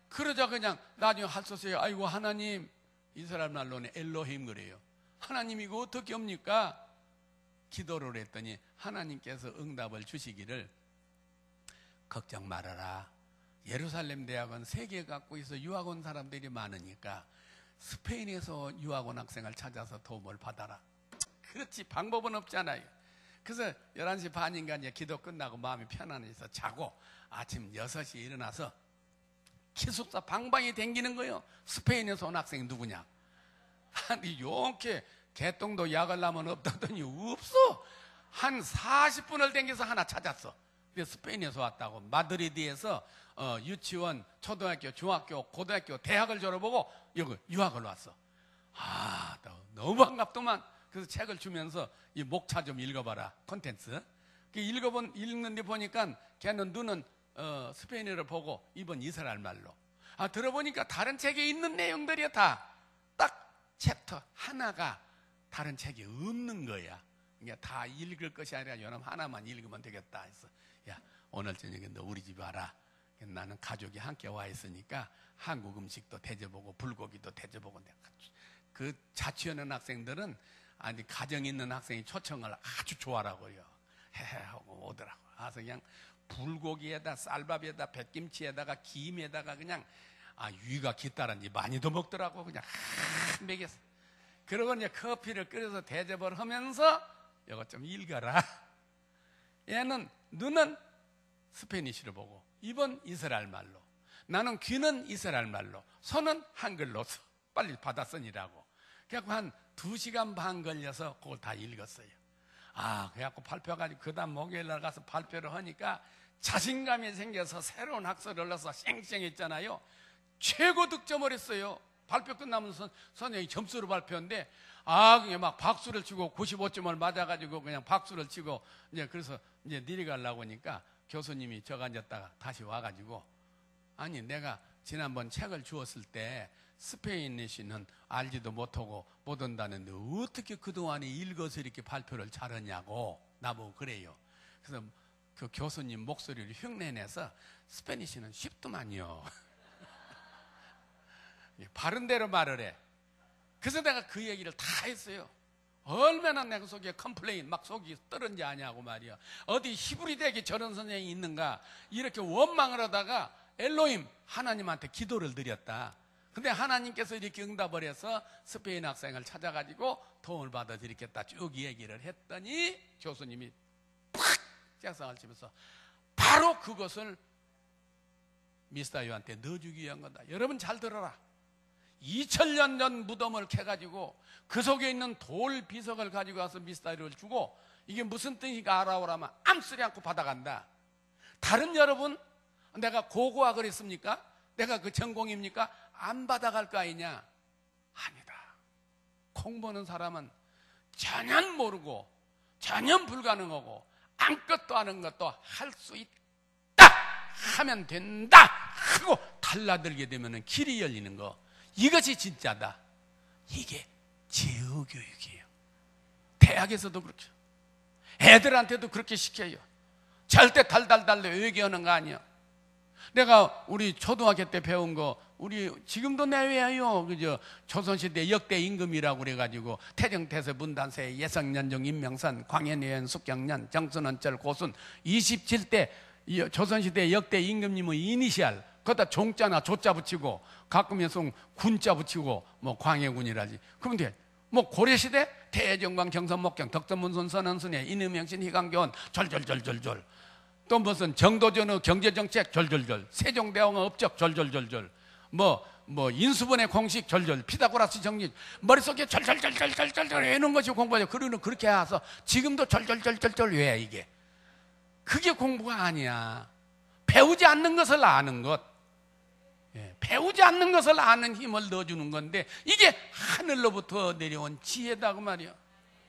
그러자 그냥 나중에 할 수 없어요. 아이고 하나님, 이스라엘 말로는 엘로힘 그래요. 하나님 이거 어떻게 합니까? 기도를 했더니 하나님께서 응답을 주시기를 걱정 말아라. 예루살렘 대학은 세계 갖고 있어 유학 온 사람들이 많으니까 스페인에서 유학 온 학생을 찾아서 도움을 받아라. 그렇지, 방법은 없잖아요. 그래서 11시 반인가 이제 기도 끝나고 마음이 편안해서 자고 아침 6시에 일어나서 기숙사 방방이 댕기는 거예요. 스페인에서 온 학생이 누구냐? 이렇게 개똥도 약을 나면 없다더니 없어. 한 40분을 댕겨서 하나 찾았어. 스페인에서 왔다고. 마드리드에서 유치원, 초등학교, 중학교, 고등학교, 대학을 졸업하고 여기 유학을 왔어. 너무 반갑더만. 그래서 책을 주면서 이 목차 좀 읽어봐라. 콘텐츠. 읽는데 보니까 걔는 눈은 스페인어를 보고 입은 이스라엘 말로. 들어보니까 다른 책에 있는 내용들이야. 딱 챕터 하나가 다른 책이 없는 거야. 그러니까 다 읽을 것이 아니라 요놈 하나만 읽으면 되겠다 해서, 야, 오늘 저녁에 너 우리 집에 와라. 나는 가족이 함께 와 있으니까 한국 음식도 대접하고 불고기도 대접하고. 그 자취하는 학생들은 가정 있는 학생이 초청을 아주 좋아하고요. 하고 오더라고. 그래서 그냥 불고기에다 쌀밥에다 백김치에다가 김에다가 그냥 위가 기다란지 많이 더 먹더라고. 그냥 먹였어. 그러고 이제 커피를 끓여서 대접을 하면서 이거 좀 읽어라. 얘는 눈은 스페니쉬로 보고 입은 이스라엘 말로, 나는 귀는 이스라엘 말로, 손은 한글로 써. 빨리 받아 쓰니라고. 그래갖고 한 2시간 반 걸려서 그걸 다 읽었어요. 그래갖고 발표해가지고 그 다음 목요일날 가서 발표를 하니까 자신감이 생겨서 새로운 학설을 넣어서 쌩쌩했잖아요. 최고 득점을 했어요. 발표 끝나면 선생님이 점수로 발표했는데 그냥 막 박수를 치고 95점을 맞아가지고 그냥 박수를 치고 이제 그래서 이제 내려가려고 하니까 교수님이 저가 앉았다가 다시 와가지고 내가 지난번 책을 주었을 때 스페인어시는 알지도 못하고 못 한다는데 어떻게 그동안에 읽어서 이렇게 발표를 잘하냐고 나보고 그래요. 그래서 그 교수님 목소리를 흉내내서 스페니쉬는 쉽더만요. 바른 대로 말을 해. 그래서 내가 그 얘기를 다 했어요. 얼마나 내가 속에 컴플레인 막 속이 떨은지 아냐고 말이야. 어디 히브리 대학에 저런 선생님이 있는가 이렇게 원망을 하다가 엘로힘 하나님한테 기도를 드렸다. 근데 하나님께서 이렇게 응답을 해서 스페인 학생을 찾아가지고 도움을 받아드리겠다 쭉 얘기를 했더니 교수님이 팍 짝상을 치면서 바로 그것을 미스타유한테 넣어주기 위한 거다. 여러분 잘 들어라. 2000년 전 무덤을 캐가지고 그 속에 있는 돌 비석을 가지고 와서 미스타유를 주고 이게 무슨 뜻인가 알아오라면 아무 소리 않고 받아간다. 다른 여러분, 내가 고고학을 했습니까? 내가 그 전공입니까? 안 받아갈 거 아니냐? 아니다. 공부하는 사람은 전혀 모르고 전혀 불가능하고 아무것도 아는 것도 할 수 있다 하면 된다 하고 달라들게 되면 길이 열리는 거, 이것이 진짜다. 이게 제어교육이에요. 대학에서도 그렇죠. 애들한테도 그렇게 시켜요. 절대 달달달 얘기하는 거 아니에요. 내가 우리 초등학교 때 배운 거 우리 지금도 내외예요. 그죠? 조선시대 역대 임금이라고 그래가지고 태정태세 문단세 예성년종 임명선 광해년 숙경년 정순원철 고순 27대 조선시대 역대 임금님의 이니시알 거기다 종자나 조자 붙이고 가끔은 군자 붙이고 뭐 광해군이라지. 그런데 뭐 고려시대 대정광 경선목경 덕선문손 선언순회 인음명신 희강교원 절절절절절 또 무슨 정도전의 경제정책 절절절 세종대왕의 업적 절절절절 뭐 인수분해 공식 절절 피타고라스 정리 머릿속에 절절절절절절 외우는 것이 공부하죠. 그러는 그렇게 해서 지금도 절절절절절 왜 이게 그게 공부가 아니야. 배우지 않는 것을 아는 것, 배우지 않는 것을 아는 힘을 넣어주는 건데 이게 하늘로부터 내려온 지혜다 그 말이야.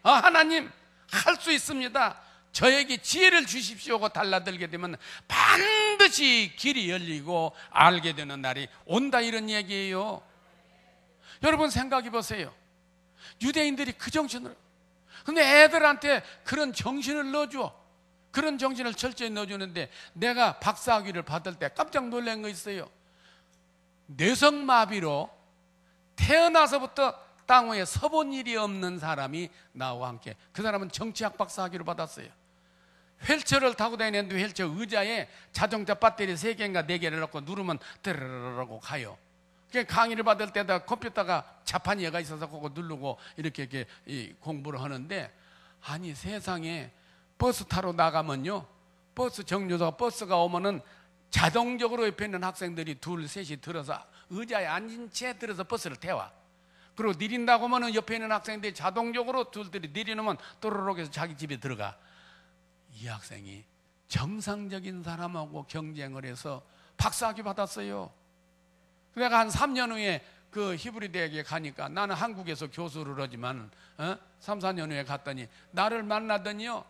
하나님 할 수 있습니다. 저에게 지혜를 주십시오고 달라들게 되면 반드시 길이 열리고 알게 되는 날이 온다 이런 얘기예요. 여러분 생각해 보세요. 유대인들이 그 정신을 근데 애들한테 그런 정신을 넣어줘. 그런 정신을 철저히 넣어주는데 내가 박사학위를 받을 때 깜짝 놀란 거 있어요. 뇌성마비로 태어나서부터 땅 위에 서본 일이 없는 사람이 나와 함께 그 사람은 정치학 박사학위를 받았어요. 휠체어를 타고 다니는데 휠체어 의자에 자동차 배터리 3개인가 4개를 넣고 누르면 드르르르고 가요. 강의를 받을 때다 컴퓨터가 자판이가 있어서 그거 누르고 이렇게 공부를 하는데 아니 세상에 버스 타러 나가면요 버스 정류소 버스가 오면은 자동적으로 옆에 있는 학생들이 둘 셋이 들어서 의자에 앉은 채 들어서 버스를 태워. 그리고 내린다고 하면은 옆에 있는 학생들이 자동적으로 둘들이 내리놓으면 또르륵 해서 자기 집에 들어가. 이 학생이 정상적인 사람하고 경쟁을 해서 박사학위 받았어요. 내가 한 3년 후에 그 히브리 대학에 가니까 나는 한국에서 교수를 하지만 3, 4년 후에 갔더니 나를 만나더니요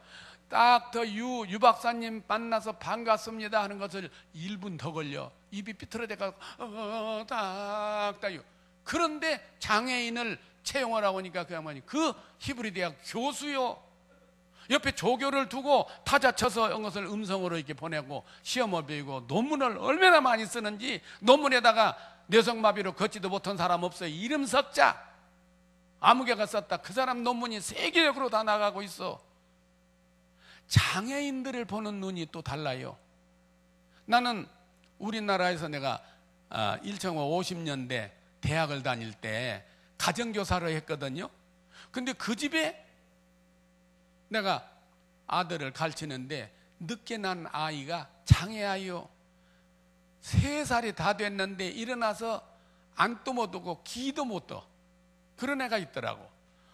딱 더 유 박사님 만나서 반갑습니다 하는 것을 1분 더 걸려. 입이 삐뚤어져가지고 딱딱요. 그런데 장애인을 채용을 하고 오니까 그 양반이 그 히브리 대학 교수요. 옆에 조교를 두고 타자 쳐서 것을 음성으로 이렇게 보내고 시험을 배우고 논문을 얼마나 많이 쓰는지 논문에다가 뇌성마비로 걷지도 못한 사람 없어요. 이름 석자 아무개가 썼다. 그 사람 논문이 세계적으로 다 나가고 있어. 장애인들을 보는 눈이 또 달라요. 나는 우리나라에서 내가 1950년대 대학을 다닐 때 가정교사를 했거든요. 근데 그 집에 내가 아들을 가르치는데 늦게 난 아이가 장애아이요. 3살이 다 됐는데 일어나서 안도 못 오고 기도 못 떠. 그런 애가 있더라고.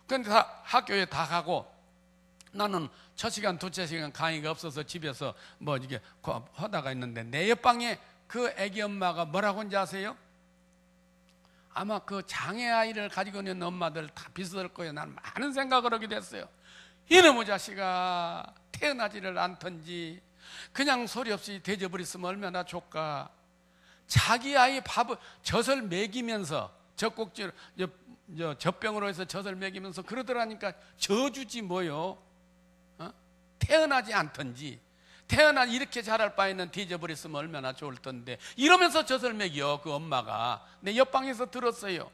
그런데 학교에 다 가고 나는 첫 시간, 두째 시간 강의가 없어서 집에서 뭐 이게 하다가 있는데 내 옆방에 그 애기 엄마가 뭐라고 하는지 아세요? 아마 그 장애아이를 가지고 있는 엄마들 다 비슷할 거예요. 난 많은 생각을 하게 됐어요. 이놈의 자식아 태어나지를 않던지 그냥 소리 없이 대접을 얼마나 좋까. 자기 아이 밥을 젖을 먹이면서 젖꼭지로 젖병으로 해서 젖을 먹이면서 그러더라니까 져주지 뭐요. 태어나지 않던지 태어나 이렇게 자랄 바에는 뒤져버렸으면 얼마나 좋을 텐데 이러면서 젖을 먹여 그 엄마가. 내 옆방에서 들었어요.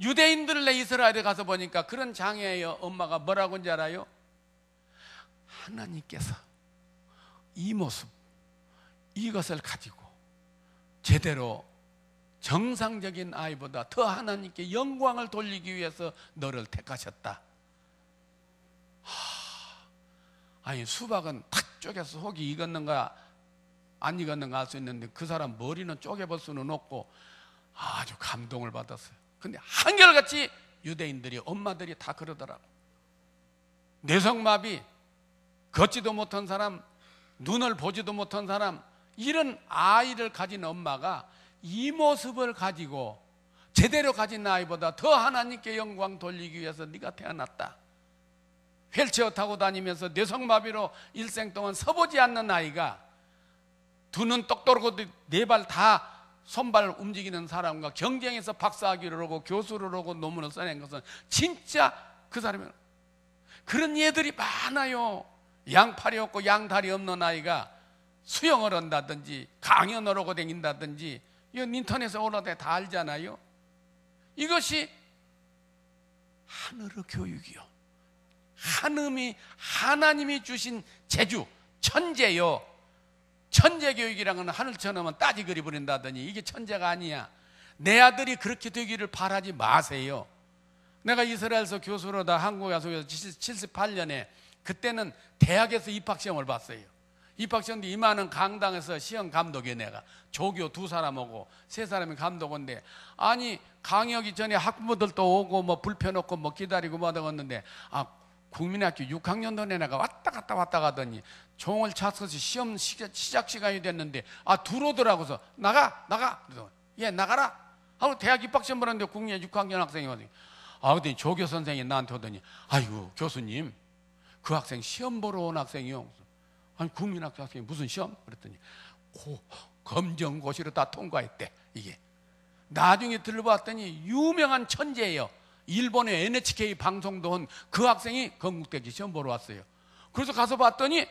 유대인들 내 이스라엘에 가서 보니까 그런 장애의 엄마가 뭐라고 하는지 알아요? 하나님께서 이 모습 이것을 가지고 제대로 정상적인 아이보다 더 하나님께 영광을 돌리기 위해서 너를 택하셨다. 아니 수박은 탁 쪼개서 속이 익었는가 안 익었는가 알 수 있는데 그 사람 머리는 쪼개볼 수는 없고 아주 감동을 받았어요. 근데 한결같이 유대인들이 엄마들이 다 그러더라고. 뇌성마비 걷지도 못한 사람 눈을 보지도 못한 사람 이런 아이를 가진 엄마가 이 모습을 가지고 제대로 가진 아이보다 더 하나님께 영광 돌리기 위해서 네가 태어났다. 휠체어 타고 다니면서 뇌성마비로 일생 동안 서보지 않는 아이가 두 눈 똑똑하고 네 발 다 손발 움직이는 사람과 경쟁해서 박사학위를 하고 교수를 하고 논문을 써낸 것은 진짜 그 사람이 그런 예들이 많아요. 양팔이 없고 양다리 없는 아이가 수영을 한다든지 강연을 하고 다닌다든지 이건 인터넷에 올라다 다 알잖아요. 이것이 하늘의 교육이요. 하나님이 주신 재주, 천재요. 천재 교육이라는 건 하늘처럼 따지 그리 부린다더니 이게 천재가 아니야. 내 아들이 그렇게 되기를 바라지 마세요. 내가 이스라엘에서 교수로다 한국에 와서 78년에 그때는 대학에서 입학시험을 봤어요. 입학시험도 이만한 강당에서 시험 감독이에요. 내가 조교 2사람하고 3사람이 감독인데, 아니 강의하기 전에 학부모들도 오고 뭐 불 펴놓고 뭐 기다리고 뭐 하는데, 국민학교 6학년도 내가 왔다 갔다 가더니 종을 찾아서 시험 시작 시간이 됐는데 들어오더라고서 나가 그래서 예 나가라 하고 대학 입학시험 보는데 국민의 6학년 학생이 오더니 근데 조교 선생이 나한테 오더니 아이고 교수님 그 학생 시험 보러 온 학생이요. 아니 국민학교 학생이 무슨 시험? 그랬더니 검정고시로 다 통과했대. 이게 나중에 들어봤더니 유명한 천재예요. 일본의 NHK 방송도 한 그 학생이 건국대학교 시험 보러 왔어요. 그래서 가서 봤더니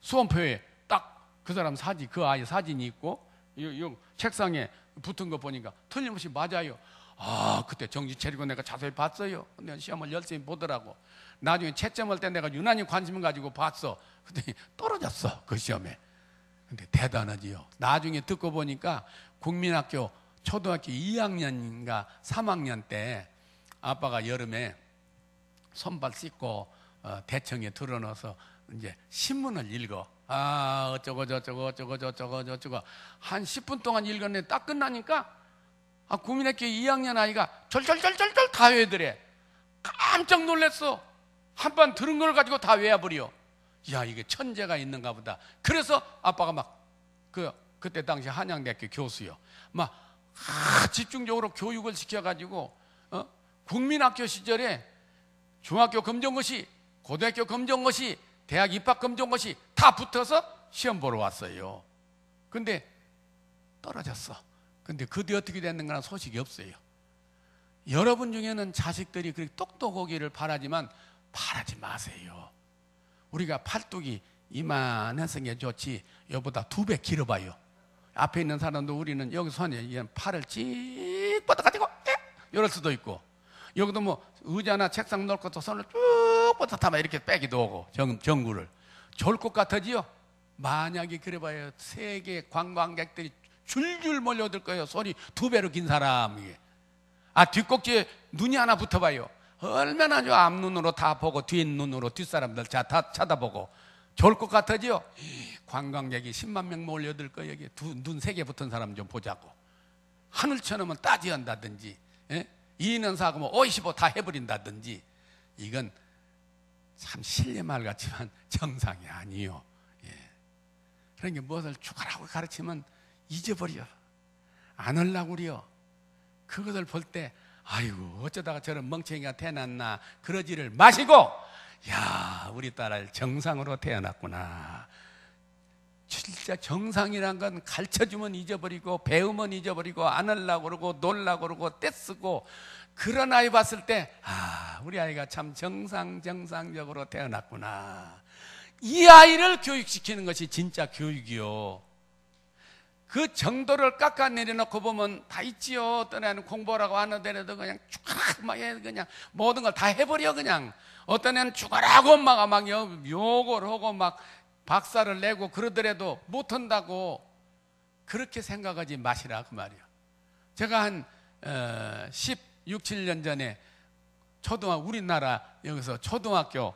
수험표에 딱 그 사람 사진, 그 아이 사진이 있고 이 책상에 붙은 거 보니까 틀림없이 맞아요. 그때 정신 차리고 내가 자세히 봤어요. 근데 시험을 열심히 보더라고. 나중에 채점할 때 내가 유난히 관심을 가지고 봤어. 근데 떨어졌어 그 시험에. 근데 대단하지요. 나중에 듣고 보니까 국민학교 초등학교 2학년인가 3학년 때 아빠가 여름에 손발 씻고 대청에 들어넣어서 이제 신문을 읽어. 어쩌고 저쩌고 한 10분 동안 읽었는데 딱 끝나니까 국민학교 2학년 아이가 절절절절절 다 외우더래. 깜짝 놀랐어. 한 번 들은 걸 가지고 다 외워버려. 야, 이게 천재가 있는가 보다. 그래서 아빠가 막 그때 당시 한양대학교 교수요. 막 집중적으로 교육을 시켜가지고 국민학교 시절에 중학교 검정고시, 고등학교 검정고시, 대학 입학 검정고시 다 붙어서 시험 보러 왔어요. 근데 떨어졌어. 근데 그 뒤 어떻게 됐는가는 소식이 없어요. 여러분 중에는 자식들이 그렇게 똑똑하기를 바라지만 바라지 마세요. 우리가 팔뚝이 이만해서 게 좋지 이보다 2배 길어봐요. 앞에 있는 사람도 우리는 여기 손에 팔을 찌 뻗어가지고 이럴 수도 있고, 여기도 뭐 의자나 책상 놓을 것도 손을 쭉 뻗어타면 이렇게 빼기도 하고 전구를 좋을 것 같아지요. 만약에 그래봐요 세계 관광객들이 줄줄 몰려들 거예요. 손이 2배로 긴 사람이. 뒷꼭지에 눈이 하나 붙어봐요. 얼마나 좋아. 앞눈으로 다 보고 뒷눈으로 뒷사람들 다 쳐다보고 좋을 것 같아지요. 관광객이 10만 명 몰려들 거예요. 여기 눈 3개 붙은 사람 좀 보자고. 하늘처럼은 따지한다든지 이는 사고 뭐 55 다 해버린다든지, 이건 참 실례말 같지만 정상이 아니요. 그러니까 무엇을 죽으라고 가르치면 잊어버려. 안 하려고 그래요. 그것을 볼 때 아이고 어쩌다가 저런 멍청이가 태어났나 그러지를 마시고, 야 우리 딸을 정상으로 태어났구나. 진짜 정상이란 건 가르쳐주면 잊어버리고 배우면 잊어버리고 안 하려고 그러고 놀라고 그러고 떼쓰고, 그런 아이 봤을 때 우리 아이가 참 정상적으로 태어났구나. 이 아이를 교육시키는 것이 진짜 교육이요. 그 정도를 깎아내려놓고 보면 다 있지요. 어떤 애는 공부하라고 하는데도 그냥 막 그냥 모든 걸 다 해버려. 그냥 어떤 애는 죽어라고 엄마가 막 욕을 하고 막 박살을 내고 그러더라도 못한다고 그렇게 생각하지 마시라 그 말이에요. 제가 한 16, 17년 전에 우리나라 여기서 초등학교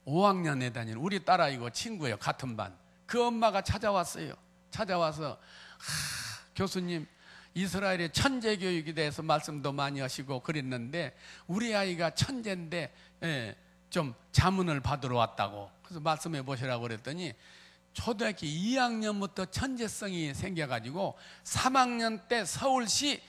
5학년에 다니는 우리 딸아이고 친구예요. 같은 반. 그 엄마가 찾아왔어요. 찾아와서 교수님 이스라엘의 천재 교육에 대해서 말씀도 많이 하시고 그랬는데 우리 아이가 천재인데 좀 자문을 받으러 왔다고. 그래서 말씀해 보시라고 그랬더니 초등학교 2학년부터 천재성이 생겨가지고 3학년 때 서울시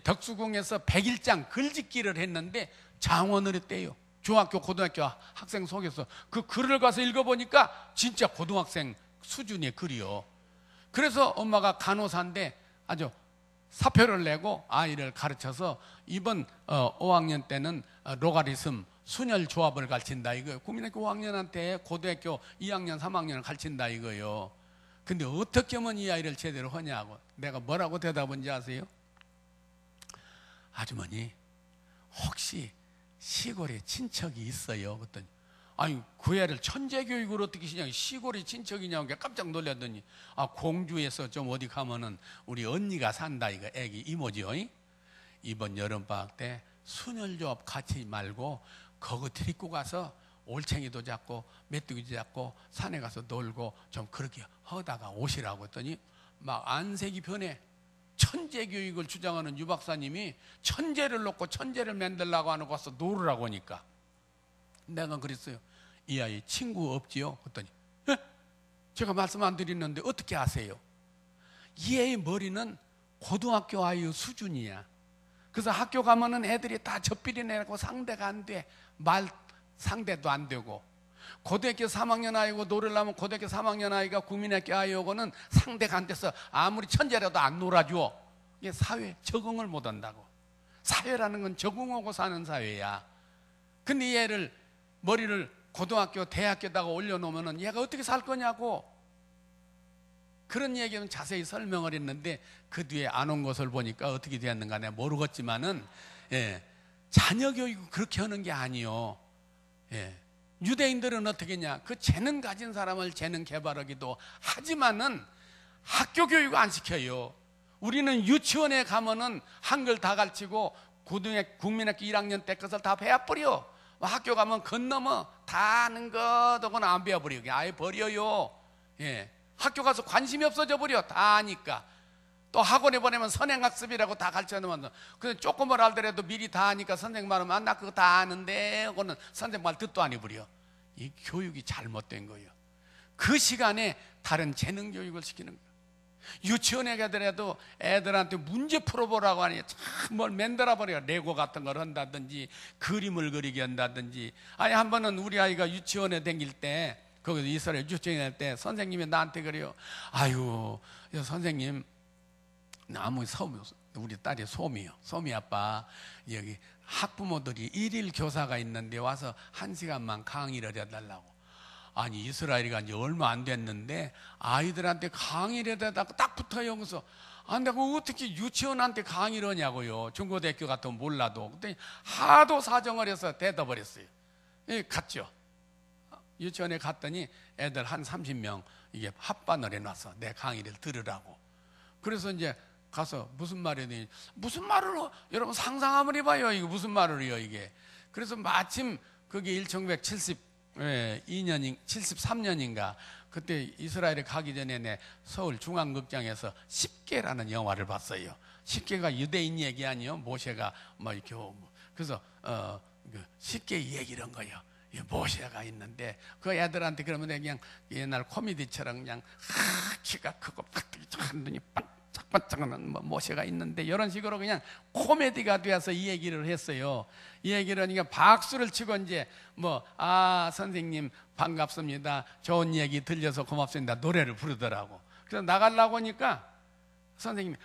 덕수궁에서 100일장 글짓기를 했는데 장원을 했대요. 중학교 고등학교 학생 속에서 그 글을 가서 읽어보니까 진짜 고등학생 수준의 글이요. 그래서 엄마가 간호사인데 아주 사표를 내고 아이를 가르쳐서 이번 5학년 때는 로가리즘 순열 조합을 가르친다 이거예요. 국민학교 5학년한테 고등학교 2학년 3학년을 가르친다 이거예요. 근데 어떻게 하면 이 아이를 제대로 하냐고 내가 뭐라고 대답한지 아세요? 아주머니 혹시 시골에 친척이 있어요? 그랬더니 아니 그 애를 천재교육을 어떻게 시냐 시골에 친척이냐고 깜짝 놀랐더니 아 공주에서 좀 어디 가면은 우리 언니가 산다 이거 애기 이모지요. 이번 여름방학 때 순혈조업 같이 말고 거기 데리고 가서 올챙이도 잡고 메뚜기도 잡고 산에 가서 놀고 좀 그렇게 하다가 오시라고 했더니 막 안색이 변해. 천재교육을 주장하는 유 박사님이 천재를 놓고 천재를 만들라고 하는 거 가서 놀으라고 하니까 내가 그랬어요. 이 아이 친구 없지요? 그랬더니 에? 제가 말씀 안 드리는데 어떻게 아세요? 이 애의 머리는 고등학교 아이의 수준이야. 그래서 학교 가면은 애들이 다 젖비리 내고 상대가 안 돼. 말 상대도 안 되고 고등학교 3학년 아이고 놀으려면 고등학교 3학년 아이가 국민학교 아이하고는 상대가 안 돼서 아무리 천재라도 안 놀아줘. 이게 사회 적응을 못 한다고. 사회라는 건 적응하고 사는 사회야. 근데 이 애를 머리를 고등학교 대학교에다가 올려놓으면 얘가 어떻게 살 거냐고 그런 얘기는 자세히 설명을 했는데 그 뒤에 안 온 것을 보니까 어떻게 되었는가 내가 모르겠지만은 자녀 교육을 그렇게 하는 게 아니요. 유대인들은 어떻게 했냐? 그 재능 가진 사람을 재능 개발하기도 하지만은 학교 교육 안 시켜요. 우리는 유치원에 가면은 한글 다 가르치고 국민학교 1학년 때 것을 다 배워버려. 학교 가면 건너면 다 아는 것하고는 안 배워버려. 아예 버려요. 학교 가서 관심이 없어져 버려. 다 아니까. 또 학원에 보내면 선행학습이라고 다 가르쳐놓으면 근데 조금만 알더라도 미리 다 아니까 선생님 말하면 나 그거 다 아는데 하고는 선생님 말 듣도 안 해버려. 이 교육이 잘못된 거예요. 그 시간에 다른 재능 교육을 시키는 거예요. 유치원에 가더라도 애들한테 문제 풀어보라고 하니 참 뭘 만들어 버려요. 레고 같은 걸 한다든지 그림을 그리게 한다든지. 아니 한 번은 우리 아이가 유치원에 다닐 때 거기서 이스라엘 유치원에 다닐 때 선생님이 나한테 그래요. 아유 선생님 아무 우리 딸이 소미 아빠 여기 학부모들이 일일 교사가 있는데 와서 1시간만 강의를 해달라고. 아니 이스라엘이 간 지 얼마 안 됐는데 아이들한테 강의를 해달라고 딱 붙어요. 그래서 내가 어떻게 유치원한테 강의를 하냐고요. 중고등학교 같으면 몰라도. 그때 하도 사정을 해서 대답을 했어요. 갔죠. 유치원에 갔더니 애들 한 30명 이게 합반을 해놨어. 내 강의를 들으라고. 그래서 이제 가서 무슨 말이니 무슨 말을 여러분 상상 한번 해봐요. 이거 무슨 말을 해요 이게. 그래서 마침 그게 1972년인 73년인가 그때 이스라엘에 가기 전에 내 서울 중앙극장에서 10개라는 영화를 봤어요. 10개가 유대인 얘기 아니요. 모세가 뭐 이렇게 그래서 10개 얘기를 한 거예요. 모세가 있는데 그 애들한테 그러면 그냥 옛날 코미디처럼 그냥 키가 크고 눈이 반짝반짝하는 모세가 있는데 이런 식으로 그냥 코미디가 되어서 이 얘기를 했어요. 이 얘기를 하니까 박수를 치고 이제 선생님 반갑습니다. 좋은 얘기 들려서 고맙습니다. 노래를 부르더라고. 그래서 나가려고 하니까 선생님이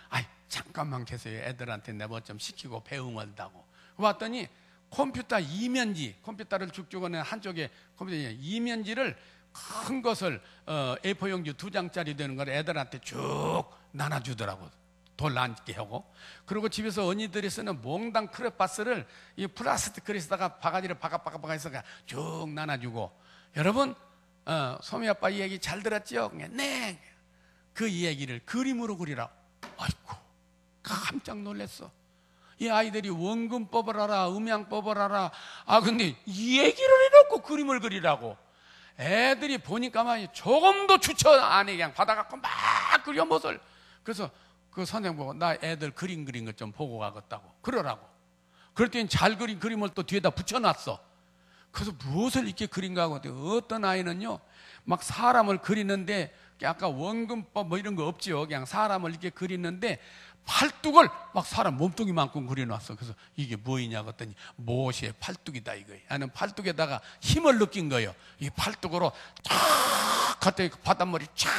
잠깐만 계세요. 애들한테 내가 좀 시키고 배웅한다고. 봤더니 컴퓨터 이면지, 컴퓨터를 쭉쭉은 한쪽에 컴퓨터 이면지를 큰 것을 A4 용지 2장짜리 되는 걸 애들한테 쭉 나눠주더라고. 돌 앉게 하고. 그리고 집에서 언니들이 쓰는 몽당 크레파스를 이 플라스틱 그릇에다가 바가지를 바가바가 해서 쭉 나눠주고. 여러분 소미 아빠 이 얘기 잘 들었죠? 네. 그 이야기를 그림으로 그리라. 아이고 깜짝 놀랐어. 이 아이들이 원근법을 알아, 음양법을 알아. 근데 이 얘기를 해놓고 그림을 그리라고. 애들이 보니까 말이야 조금도 추천 안 해. 그냥 받아갖고 막 그려 못을. 그래서 그 선생님 보고 나 애들 그림 그린 것 좀 보고 가겠다고. 그러라고. 그럴 땐 잘 그린 그림을 또 뒤에다 붙여놨어. 그래서 무엇을 이렇게 그린가 하고 어떤 아이는요 막 사람을 그리는데 아까 원근법 뭐 이런 거 없지요. 그냥 사람을 이렇게 그리는데 팔뚝을 막 사람 몸뚱이만큼 그려놨어. 그래서 이게 뭐이냐 그랬더니 모세의 팔뚝이다 이거예요. 나는 팔뚝에다가 힘을 느낀 거예요. 이 팔뚝으로 쫙 갔더니 바닷머리 쫙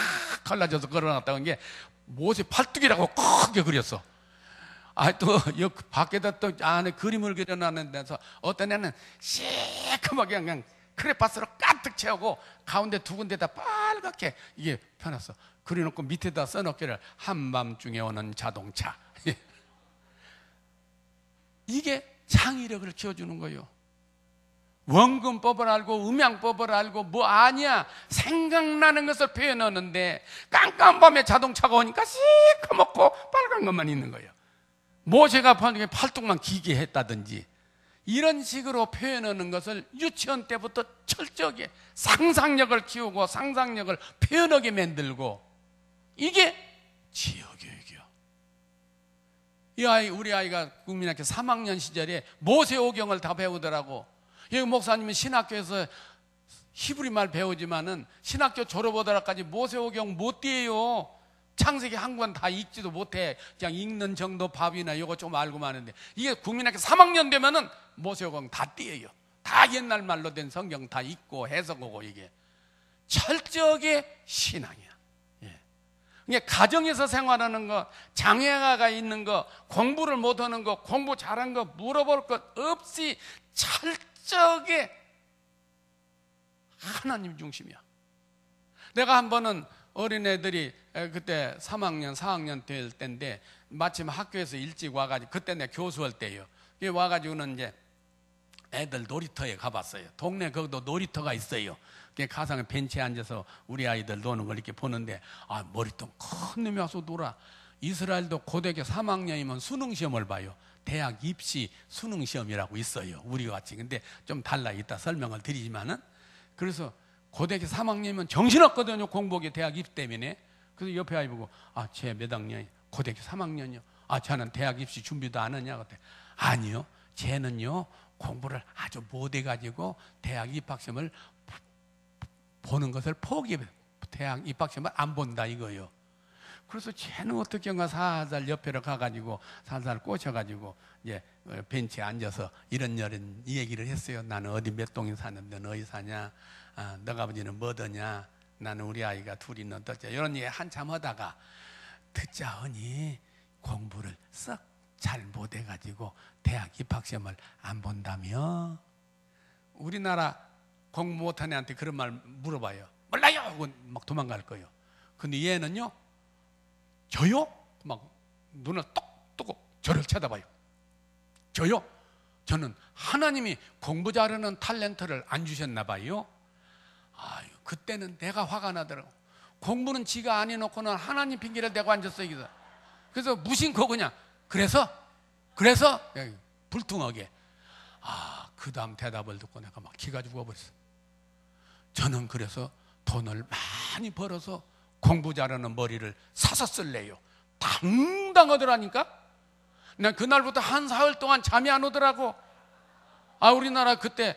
갈라져서 걸어놨다는 게 모세 팔뚝이라고 크게 그렸어. 또 밖에다 또 안에 그림을 그려놨는 데서 어떤 애는 시커멓게 그냥 크레파스로 가득 채우고 가운데 두 군데다 빨갛게 이게 펴놨어. 그래놓고 밑에다 써놓기를 한밤중에 오는 자동차. 이게 창의력을 키워주는 거예요. 원근법을 알고 음양법을 알고 뭐 아니야 생각나는 것을 표현하는데 깜깜한 밤에 자동차가 오니까 시커멓고 빨간 것만 있는 거예요. 모세가 팔뚝만 기게 했다든지 이런 식으로 표현하는 것을 유치원 때부터 철저하게 상상력을 키우고 상상력을 표현하게 만들고, 이게 지혜교육이요. 이 아이, 우리 아이가 국민학교 3학년 시절에 모세오경을 다 배우더라고. 여기 목사님은 신학교에서 히브리 말 배우지만은 신학교 졸업하더라까지 모세오경 못 띄어요. 창세기 한 권 다 읽지도 못해. 그냥 읽는 정도 밥이나 이거 좀 알고만 하는데, 이게 국민학교 3학년 되면은 모세오경 다 띄어요. 다 옛날 말로 된 성경 다 읽고 해석하고. 이게 철저하게 신앙이야. 이게 가정에서 생활하는 거, 장애가 있는 거, 공부를 못하는 거, 공부 잘한 거 물어볼 것 없이 철저하게 하나님 중심이야. 내가 한 번은 어린애들이 그때 3학년, 4학년 될 때인데 마침 학교에서 일찍 와가지고, 그때 내가 교수할 때예요. 와가지고는 이제 애들 놀이터에 가봤어요. 동네 거기도 놀이터가 있어요. 가상 벤치에 앉아서 우리 아이들 노는 걸 이렇게 보는데, 아, 머리통 큰 놈이 와서 놀아. 이스라엘도 고등학교 3학년이면 수능시험을 봐요. 대학 입시 수능시험이라고 있어요, 우리와 같이. 근데 좀 달라. 이따 설명을 드리지만은, 그래서 고등학교 3학년이면 정신없거든요, 공부하기, 대학 입시 때문에. 그래서 옆에 아이 보고, 아, 쟤 몇 학년이야? 고등학교 3학년이요. 아, 쟤는 대학 입시 준비도 안 하냐? 그때, 아니요, 쟤는요 공부를 아주 못해가지고 대학 입학시험을 보는 것을 포기해. 대학 입학시험을 안 본다 이거예요. 그래서 쟤는 어떻게인가 살살 옆에로 가가지고 살살 꽂혀가지고 이제 벤치에 앉아서 이런저런 얘기를 했어요. 나는 어디 몇 동에 사는데 너 어디 사냐? 아, 너가 아버지는 뭐더냐? 나는 우리 아이가 둘이 어떠냐? 이런 얘기 한참 하다가 듣자 하니 공부를 썩 잘 못해가지고 대학 입학시험을 안 본다며? 우리나라 공부 못하는 애한테 그런 말 물어봐요. 몰라요! 하고 막 도망갈 거예요. 근데 얘는요, 저요? 막 눈을 똑 뜨고 저를 쳐다봐요. 저요? 저는 하나님이 공부 잘하는 탤런트를 안 주셨나 봐요. 아유, 그때는 내가 화가 나더라고. 공부는 지가 안 해놓고는 하나님 핑계를 대고 앉았어요. 그래서 무심코 그냥 그래서 불퉁하게. 아, 그 다음 대답을 듣고 내가 막 기가 죽어버렸어. 저는 그래서 돈을 많이 벌어서 공부 잘하는 머리를 사서 쓸래요. 당당하더라니까. 난 그날부터 한 사흘 동안 잠이 안 오더라고. 아, 우리나라 그때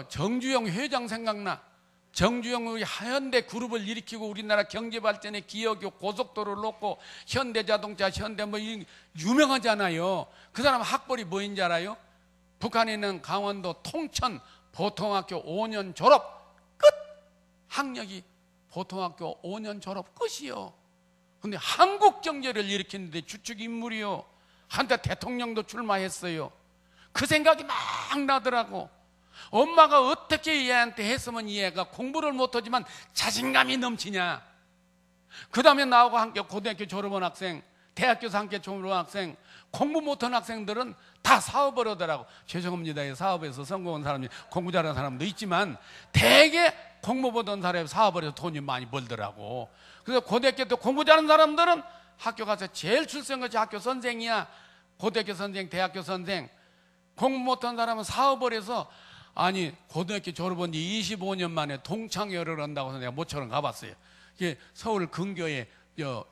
정주영 회장 생각나. 정주영의 현대 그룹을 일으키고 우리나라 경제 발전에 기여하고 고속도로를 놓고 현대자동차, 현대 뭐 유명하잖아요. 그 사람 학벌이 뭐인지 알아요? 북한에 있는 강원도 통천 보통학교 5년 졸업 끝. 학력이 보통학교 5년 졸업 끝이요. 근데 한국 경제를 일으키는데 주축 인물이요. 한때 대통령도 출마했어요. 그 생각이 막 나더라고. 엄마가 어떻게 얘한테 했으면 얘가 공부를 못하지만 자신감이 넘치냐. 그 다음에 나하고 함께 고등학교 졸업한 학생, 대학교에서 함께 졸업한 학생, 공부 못한 학생들은 다 사업을 하더라고. 죄송합니다. 사업에서 성공한 사람이 공부 잘하는 사람도 있지만 대개 공부 못한 사람이 사업을 해서 돈이 많이 벌더라고. 그래서 고등학교 때 공부 잘하는 사람들은 학교 가서 제일 출세한 것이 학교 선생이야. 고등학교 선생, 대학교 선생. 공부 못한 사람은 사업을 해서, 아니, 고등학교 졸업한 지 25년 만에 동창회를 한다고 해서 내가 모처럼 가봤어요. 이게 서울 근교에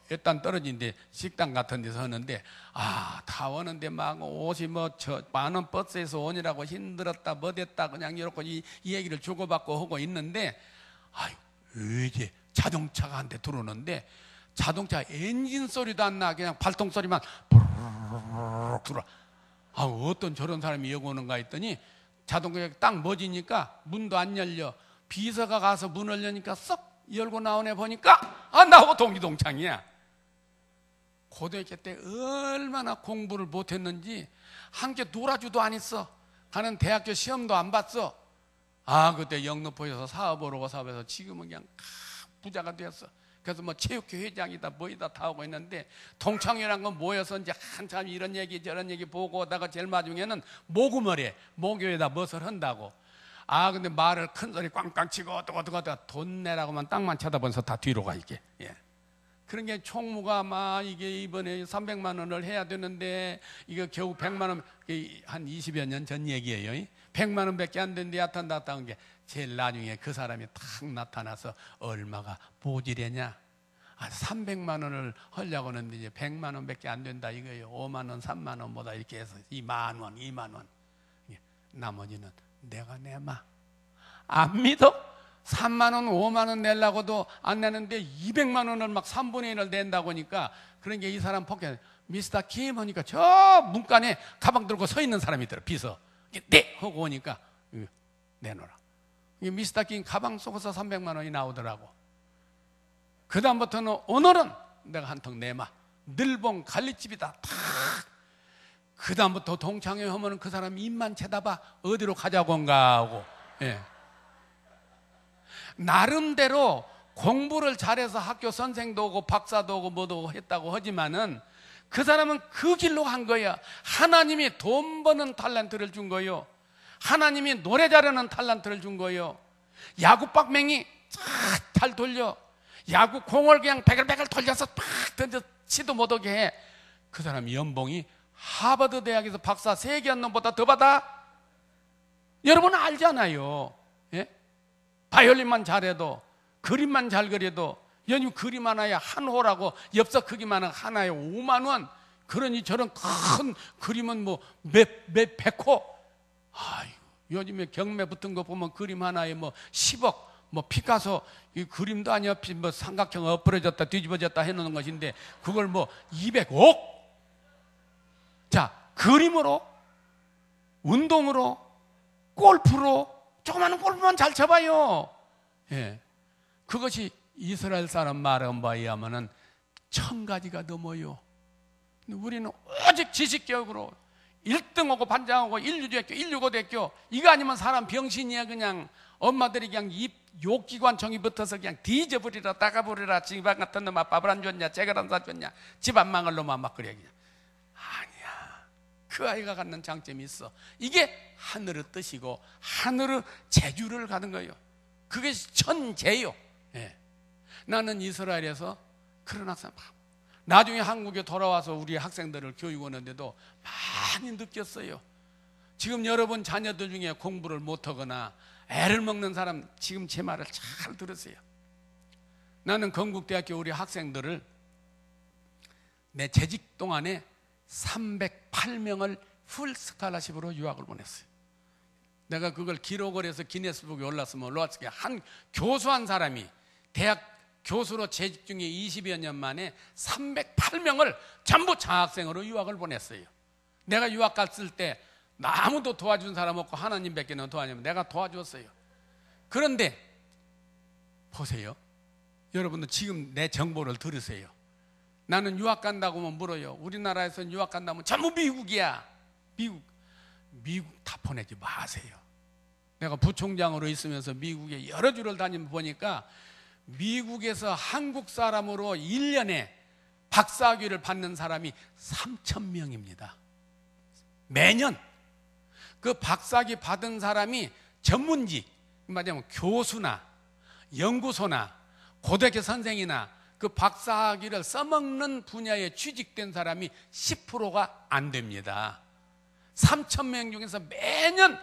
일단 떨어진데 식당 같은 데서 하는데, 아, 다 오는데 막 옷이 뭐 만원 버스에서 오느라고 힘들었다 뭐됐다 그냥 이렇게 이 얘기를 주고받고 하고 있는데, 아유, 이제 자동차가 한 대 들어오는데 자동차 엔진 소리도 안 나. 그냥 발동 소리만 부르르르 들어. 아, 어떤 저런 사람이 여기 오는가 했더니 자동차가 딱 멎으니까 문도 안 열려. 비서가 가서 문을 여니까 썩 열고 나오네 보니까, 아, 나하고 동기동창이야. 고등학교 때 얼마나 공부를 못했는지 함께 놀아주도 안 했어. 가는 대학교 시험도 안 봤어. 아, 그때 영등포에서 사업을 하고 사업해서 지금은 그냥 부자가 되었어. 그래서 뭐 체육회 회장이다 뭐이다 다 하고 있는데, 동창회란 건 모여서 이제 한참 이런 얘기 저런 얘기 보고 오다가 제일 마중에는 모금을 모교에다 무엇을 한다고. 근데 말을 큰 소리 꽝꽝 치고 어떡 돈 내라고만 딱만 쳐다보면서 다 뒤로 가 이게. 예. 그런 게 총무가 막 이게 이번에 300만 원을 해야 되는데 이거 겨우 100만 원, 한 20여 년 전 얘기예요. 100만 원밖에 안 되는데 야탄다탄 한 게 제일 나중에 그 사람이 탁 나타나서 얼마가 보지래냐. 300만 원을 하려고 하는데 이제 100만 원밖에 안 된다 이거예요. 5만 원, 3만 원보다 이렇게 해서 2만 원, 2만 원. 나머지는 내가 내마. 안 믿어? 3만 원, 5만 원 내려고도 안 내는데 200만 원을 막 3분의 1을 낸다고 하니까, 그런 게 이 사람 포켓 미스터 킴 하니까 저 문간에 가방 들고 서 있는 사람이 있더라. 비서. 네! 하고 오니까 내놓으라. 미스터 킴 가방 속에서 300만 원이 나오더라고. 그 다음부터는 오늘은 내가 한 통 내마. 늘봉 갈리집이다. 그 다음부터 동창회 하면 그 사람 입만 쳐다봐. 어디로 가자고 한가 하고. 예. 나름대로 공부를 잘해서 학교 선생도 오고 박사도 오고 뭐도 했다고 하지만은 그 사람은 그 길로 한 거야. 하나님이 돈 버는 탤런트를 준 거요. 하나님이 노래 잘하는 탤런트를 준 거요. 야구 빡맹이 잘 돌려. 야구 공을 그냥 베글베글 돌려서 팍 던져 치도 못하게 해. 그 사람 연봉이 하버드 대학에서 박사 3개 한 놈보다 더 받아? 여러분 알잖아요. 예? 바이올린만 잘해도, 그림만 잘 그려도, 연유 그림 하나에 한 호라고 엽서 크기만 하나에 5만 원. 그러니 저런 큰 그림은 뭐 몇 백호. 아이고, 요즘에 경매 붙은 거 보면 그림 하나에 뭐 10억, 뭐 피카소 이 그림도 아니야. 뭐 삼각형 엎어졌다 뒤집어졌다 해놓는 것인데 그걸 뭐 200억. 자, 그림으로, 운동으로, 골프로, 조그마한 골프만 잘 쳐봐요. 예. 그것이 이스라엘 사람 말한 바에 의하면은 1000가지가 넘어요. 우리는 오직 지식교육으로 1등하고 반장하고 1유대학교, 165대학교, 이거 아니면 사람 병신이야. 그냥 엄마들이 그냥 입 욕기관 정이 붙어서 그냥 뒤져버리라, 따가버리라. 집안 같은 놈아 밥을 안 줬냐, 잭을 안 사줬냐, 집안 망할 놈아 막 그래. 그냥 아니야. 그 아이가 갖는 장점이 있어. 이게 하늘의 뜻이고 하늘의 재주를 가는 거예요. 그게 천재요. 예. 나는 이스라엘에서 그런 학생, 나중에 한국에 돌아와서 우리 학생들을 교육하는데도 많이 느꼈어요. 지금 여러분 자녀들 중에 공부를 못하거나 애를 먹는 사람, 지금 제 말을 잘 들으세요. 나는 건국대학교 우리 학생들을 내 재직 동안에 308명을 풀 스칼라십으로 유학을 보냈어요. 내가 그걸 기록을 해서 기네스북에 올랐으면 올라왔을 게, 한 교수 한 사람이 대학 교수로 재직 중에 20여 년 만에 308명을 전부 장학생으로 유학을 보냈어요. 내가 유학 갔을 때 아무도 도와준 사람 없고 하나님밖에는 도와주면 내가 도와줬어요. 그런데 보세요. 여러분들 지금 내 정보를 들으세요. 나는 유학 간다고 하면 물어요. 우리나라에서는 유학 간다면 전부 미국이야. 미국 다 보내지 마세요. 내가 부총장으로 있으면서 미국에 여러 주를 다니면 보니까 미국에서 한국 사람으로 1년에 박사학위를 받는 사람이 3,000명입니다. 매년. 그 박사학위 받은 사람이 전문직, 말하자면 교수나 연구소나 고등학교 선생이나 그 박사학위를 써먹는 분야에 취직된 사람이 10%가 안 됩니다. 3,000명 중에서 매년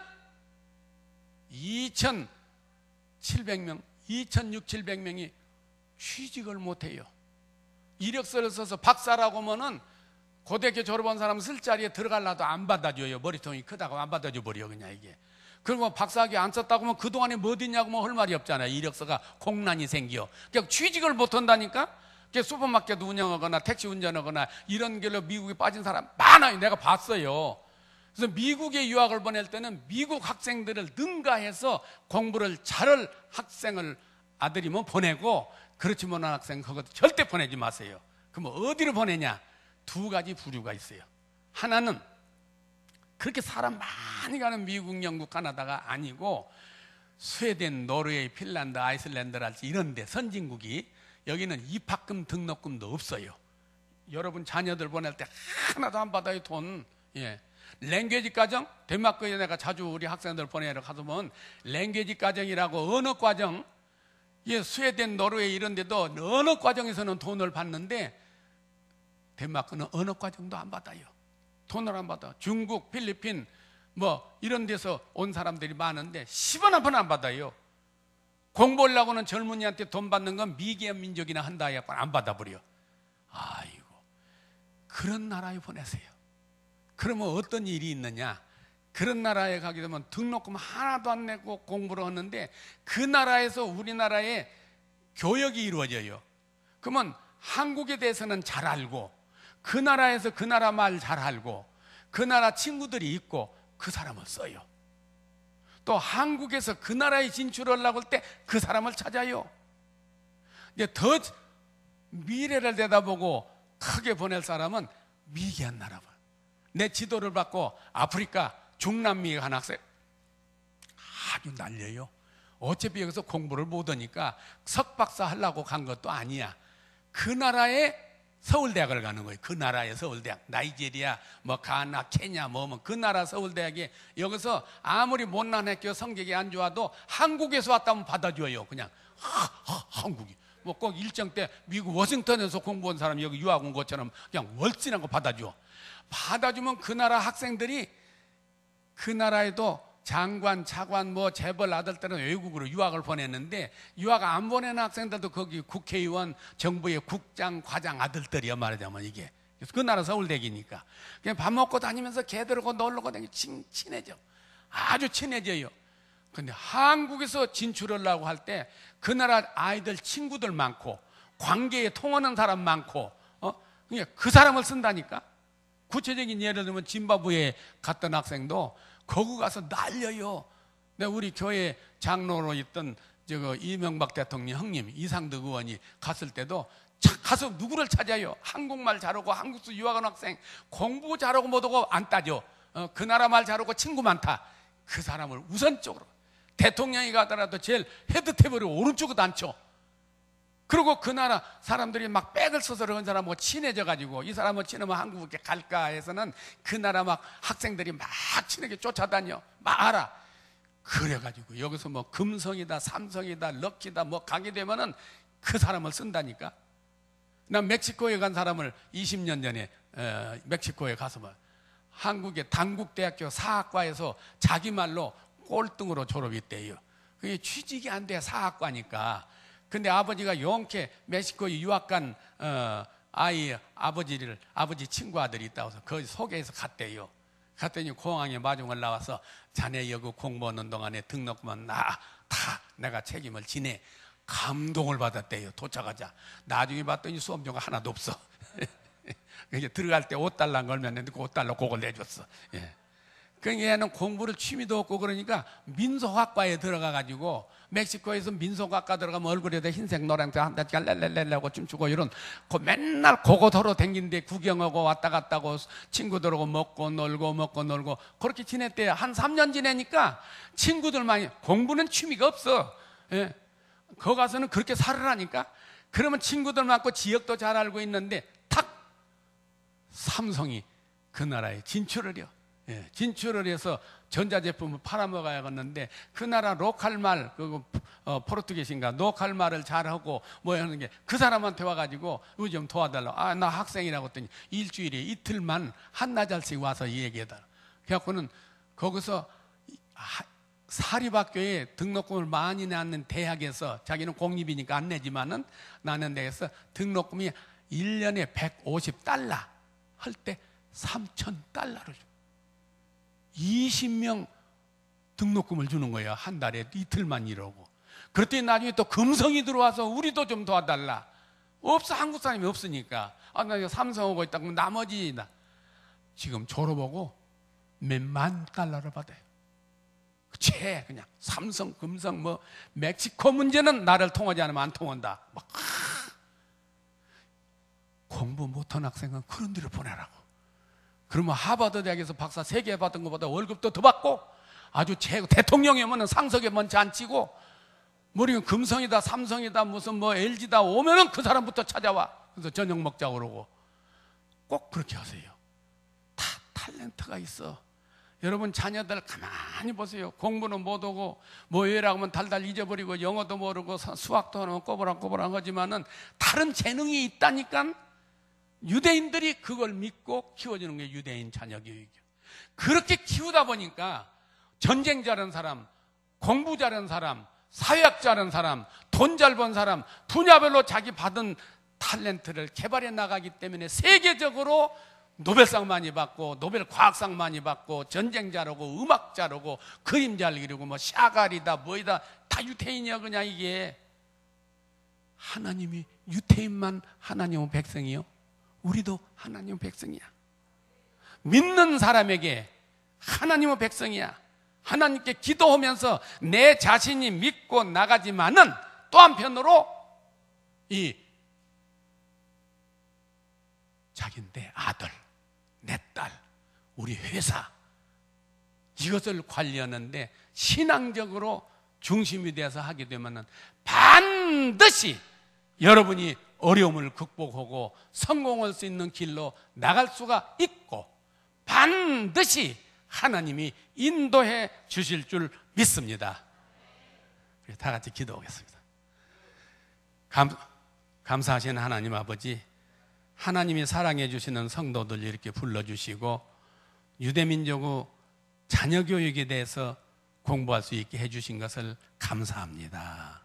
2,700명, 2,600~700명이 취직을 못해요. 이력서를 써서 박사라고 하면은 고등학교 졸업한 사람 쓸 자리에 들어가려도 안 받아줘요. 머리통이 크다고 안 받아줘 버려 그냥 이게. 그리고 박사학위 안 썼다고 하면 그동안에 뭐 했냐고 뭐 할 말이 없잖아요. 이력서가 공란이 생겨. 그러니까 취직을 못한다니까. 슈퍼마켓 운영하거나 택시 운전하거나 이런 길로 미국에 빠진 사람 많아요. 내가 봤어요. 그래서 미국에 유학을 보낼 때는 미국 학생들을 능가해서 공부를 잘할 학생을 아들이면 보내고, 그렇지 못한 학생 그것도 절대 보내지 마세요. 그럼 어디로 보내냐? 2가지 부류가 있어요. 하나는 그렇게 사람 많이 가는 미국, 영국, 카나다가 아니고 스웨덴, 노르웨이, 핀란드, 아이슬란드랄지 이런 데 선진국이 여기는 입학금 등록금도 없어요. 여러분 자녀들 보낼 때 하나도 안 받아요, 돈. 예. 랭귀지 과정, 덴마크에 내가 자주 우리 학생들 보내러 가서 보면 랭귀지 과정이라고 언어 과정, 예, 스웨덴, 노르웨이 이런 데도 언어 과정에서는 돈을 받는데 덴마크는 언어 과정도 안 받아요. 돈을 안 받아. 중국, 필리핀 뭐 이런 데서 온 사람들이 많은데 10원 한 푼 안 받아요. 공부하려고는 젊은이한테 돈 받는 건 미개한 민족이나 한다 해서 안 받아버려. 아이고, 그런 나라에 보내세요. 그러면 어떤 일이 있느냐? 그런 나라에 가게 되면 등록금 하나도 안 내고 공부를 하는데 그 나라에서 우리나라의 교역이 이루어져요. 그러면 한국에 대해서는 잘 알고 그 나라에서 그 나라 말 잘 알고 그 나라 친구들이 있고 그 사람을 써요. 또 한국에서 그 나라에 진출하려고 할 때 그 사람을 찾아요. 이제 더 미래를 내다보고 크게 보낼 사람은 미개한 나라. 내 지도를 받고 아프리카, 중남미에 간 학생 아주 날려요. 어차피 여기서 공부를 못하니까 석박사 하려고 간 것도 아니야. 그 나라의 서울대학을 가는 거예요. 그 나라의 서울대학, 나이지리아, 뭐 가나, 케냐, 뭐 그 나라 서울대학에 여기서 아무리 못난 학교 성적이 안 좋아도 한국에서 왔다면 받아줘요. 그냥 한국이 뭐 꼭 일정 때 미국 워싱턴에서 공부한 사람이 여기 유학 온 것처럼 그냥 월진하고 받아줘. 받아주면 그 나라 학생들이 그 나라에도 장관, 차관, 뭐 재벌 아들들은 외국으로 유학을 보냈는데 유학 안 보내는 학생들도 거기 국회의원, 정부의 국장, 과장 아들들이야 말하자면 이게. 그래서 그 나라 서울대기니까 그냥 밥 먹고 다니면서 걔들하고 놀러고 다니고 친해져. 아주 친해져요. 근데 한국에서 진출하려고 할 때 그 나라 아이들 친구들 많고 관계에 통하는 사람 많고 그러니까 그 사람을 쓴다니까. 구체적인 예를 들면 짐바브웨에 갔던 학생도 거기 가서 날려요. 우리 교회 장로로 있던 이명박 대통령 형님 이상득 의원이 갔을 때도 가서 누구를 찾아요? 한국말 잘하고 한국서 유학한 학생, 공부 잘하고 못하고 안 따져. 그 나라 말 잘하고 친구 많다. 그 사람을 우선적으로 대통령이 가더라도 제일 헤드테이블을 오른쪽으로 앉혀. 그리고 그 나라 사람들이 막 백을 써서 그런 사람하고 친해져 가지고 이 사람을 친하면 한국에 갈까 해서는 그 나라 막 학생들이 막 친하게 쫓아다녀. 막 알아. 그래가지고 여기서 뭐 금성이다, 삼성이다, 럭키다 뭐 가게 되면은 그 사람을 쓴다니까. 난 멕시코에 간 사람을 20년 전에 멕시코에 가서 뭐 한국의 단국대학교 사학과에서 자기 말로 꼴등으로 졸업했대요. 그게 취직이 안 돼, 사학과니까. 근데 아버지가 용케 멕시코에 유학 간 아버지 친구 아들이 있다고 해서 거기 소개해서 갔대요. 갔더니 공항에 마중을 나와서 자네 여기 공부하는 동안에 등록금은 다 내가 책임을 지네. 감동을 받았대요. 도착하자. 나중에 봤더니 수험료가 하나도 없어. 이제 들어갈 때 5달러 걸면 그 5달러 그걸 내줬어. 예. 그러니까 얘는 공부를 취미도 없고 그러니까 민속학과에 들어가가지고 멕시코에서 민속학과 들어가면 얼굴에다 흰색 노란색 한다니까 렐렐렐레하고 춤추고 이런 맨날 고고도로 댕긴데 구경하고 왔다 갔다 하고 친구들하고 먹고 놀고 그렇게 지냈대요. 한 3년 지내니까 친구들만이 공부는 취미가 없어. 예. 거기 가서는 그렇게 살으라니까. 그러면 친구들 많고 지역도 잘 알고 있는데 탁 삼성이 그 나라에 진출을 해요. 예, 진출을 해서 전자제품을 팔아먹어야겠는데 그 나라 로컬 말, 포르투게스인가 로컬 말을 잘하고 뭐 하는 게 그 사람한테 와가지고 이거 좀 도와달라고. 나 학생이라고 했더니 일주일에 이틀만 한나절씩 와서 얘기해달라. 그래갖고는 거기서 사립학교에 등록금을 많이 내는 대학에서 자기는 공립이니까 안 내지만은 나는 데에서 등록금이 1년에 150달러 할 때 3,000달러를 줘. 20명 등록금을 주는 거예요. 한 달에 이틀만 일하고. 그랬더니 나중에 또 금성이 들어와서 우리도 좀 도와달라. 없어. 한국 사람이 없으니까. 나 이거 삼성하고 있다. 그럼 나머지 지금 졸업하고 몇만 달러를 받아요. 그냥 삼성, 금성, 뭐 멕시코 문제는 나를 통하지 않으면 안 통한다. 막 공부 못한 학생은 그런 데를 보내라고. 그러면 하버드 대학에서 박사 3개 받은 것보다 월급도 더 받고 아주 대통령이 오면 상석에 먼저 앉히고 모르면 금성이다 삼성이다 무슨 뭐 LG다 오면은 그 사람부터 찾아와. 그래서 저녁 먹자고 그러고. 꼭 그렇게 하세요. 다 탤런트가 있어. 여러분 자녀들 가만히 보세요. 공부는 못하고 뭐 외라고 하면 달달 잊어버리고 영어도 모르고 수학도 하면 꼬부랑꼬부랑 하지만은 다른 재능이 있다니까. 유대인들이 그걸 믿고 키워주는 게 유대인 자녀 교육이에요. 그렇게 키우다 보니까 전쟁 잘하는 사람, 공부 잘하는 사람, 사회학 잘하는 사람, 돈 잘 번 사람, 분야별로 자기 받은 탤런트를 개발해 나가기 때문에 세계적으로 노벨상 많이 받고 노벨 과학상 많이 받고 전쟁 잘하고 음악 잘하고 그림 잘 그리고 뭐 샤갈이다 뭐이다 다 유태인이야. 그냥 이게 하나님이 유태인만 하나님의 백성이요? 우리도 하나님의 백성이야. 믿는 사람에게 하나님의 백성이야. 하나님께 기도하면서 내 자신이 믿고 나가지만은 또 한편으로 이 자기 내 아들, 내 딸, 우리 회사 이것을 관리하는데 신앙적으로 중심이 돼서 하게 되면은 반드시 여러분이 어려움을 극복하고 성공할 수 있는 길로 나갈 수가 있고 반드시 하나님이 인도해 주실 줄 믿습니다. 다 같이 기도하겠습니다. 감사하신 하나님 아버지, 하나님이 사랑해 주시는 성도들 이렇게 불러주시고 유대민족의 자녀교육에 대해서 공부할 수 있게 해주신 것을 감사합니다.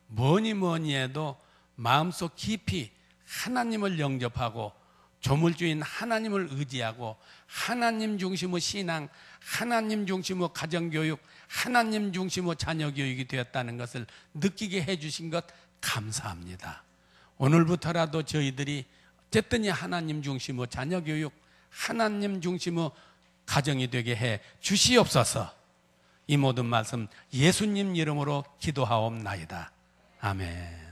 뭐니 해도 마음속 깊이 하나님을 영접하고 조물주인 하나님을 의지하고 하나님 중심의 신앙, 하나님 중심의 가정교육, 하나님 중심의 자녀교육이 되었다는 것을 느끼게 해주신 것 감사합니다. 오늘부터라도 저희들이 어쨌든 하나님 중심의 자녀교육, 하나님 중심의 가정이 되게 해 주시옵소서. 이 모든 말씀 예수님 이름으로 기도하옵나이다. 아멘.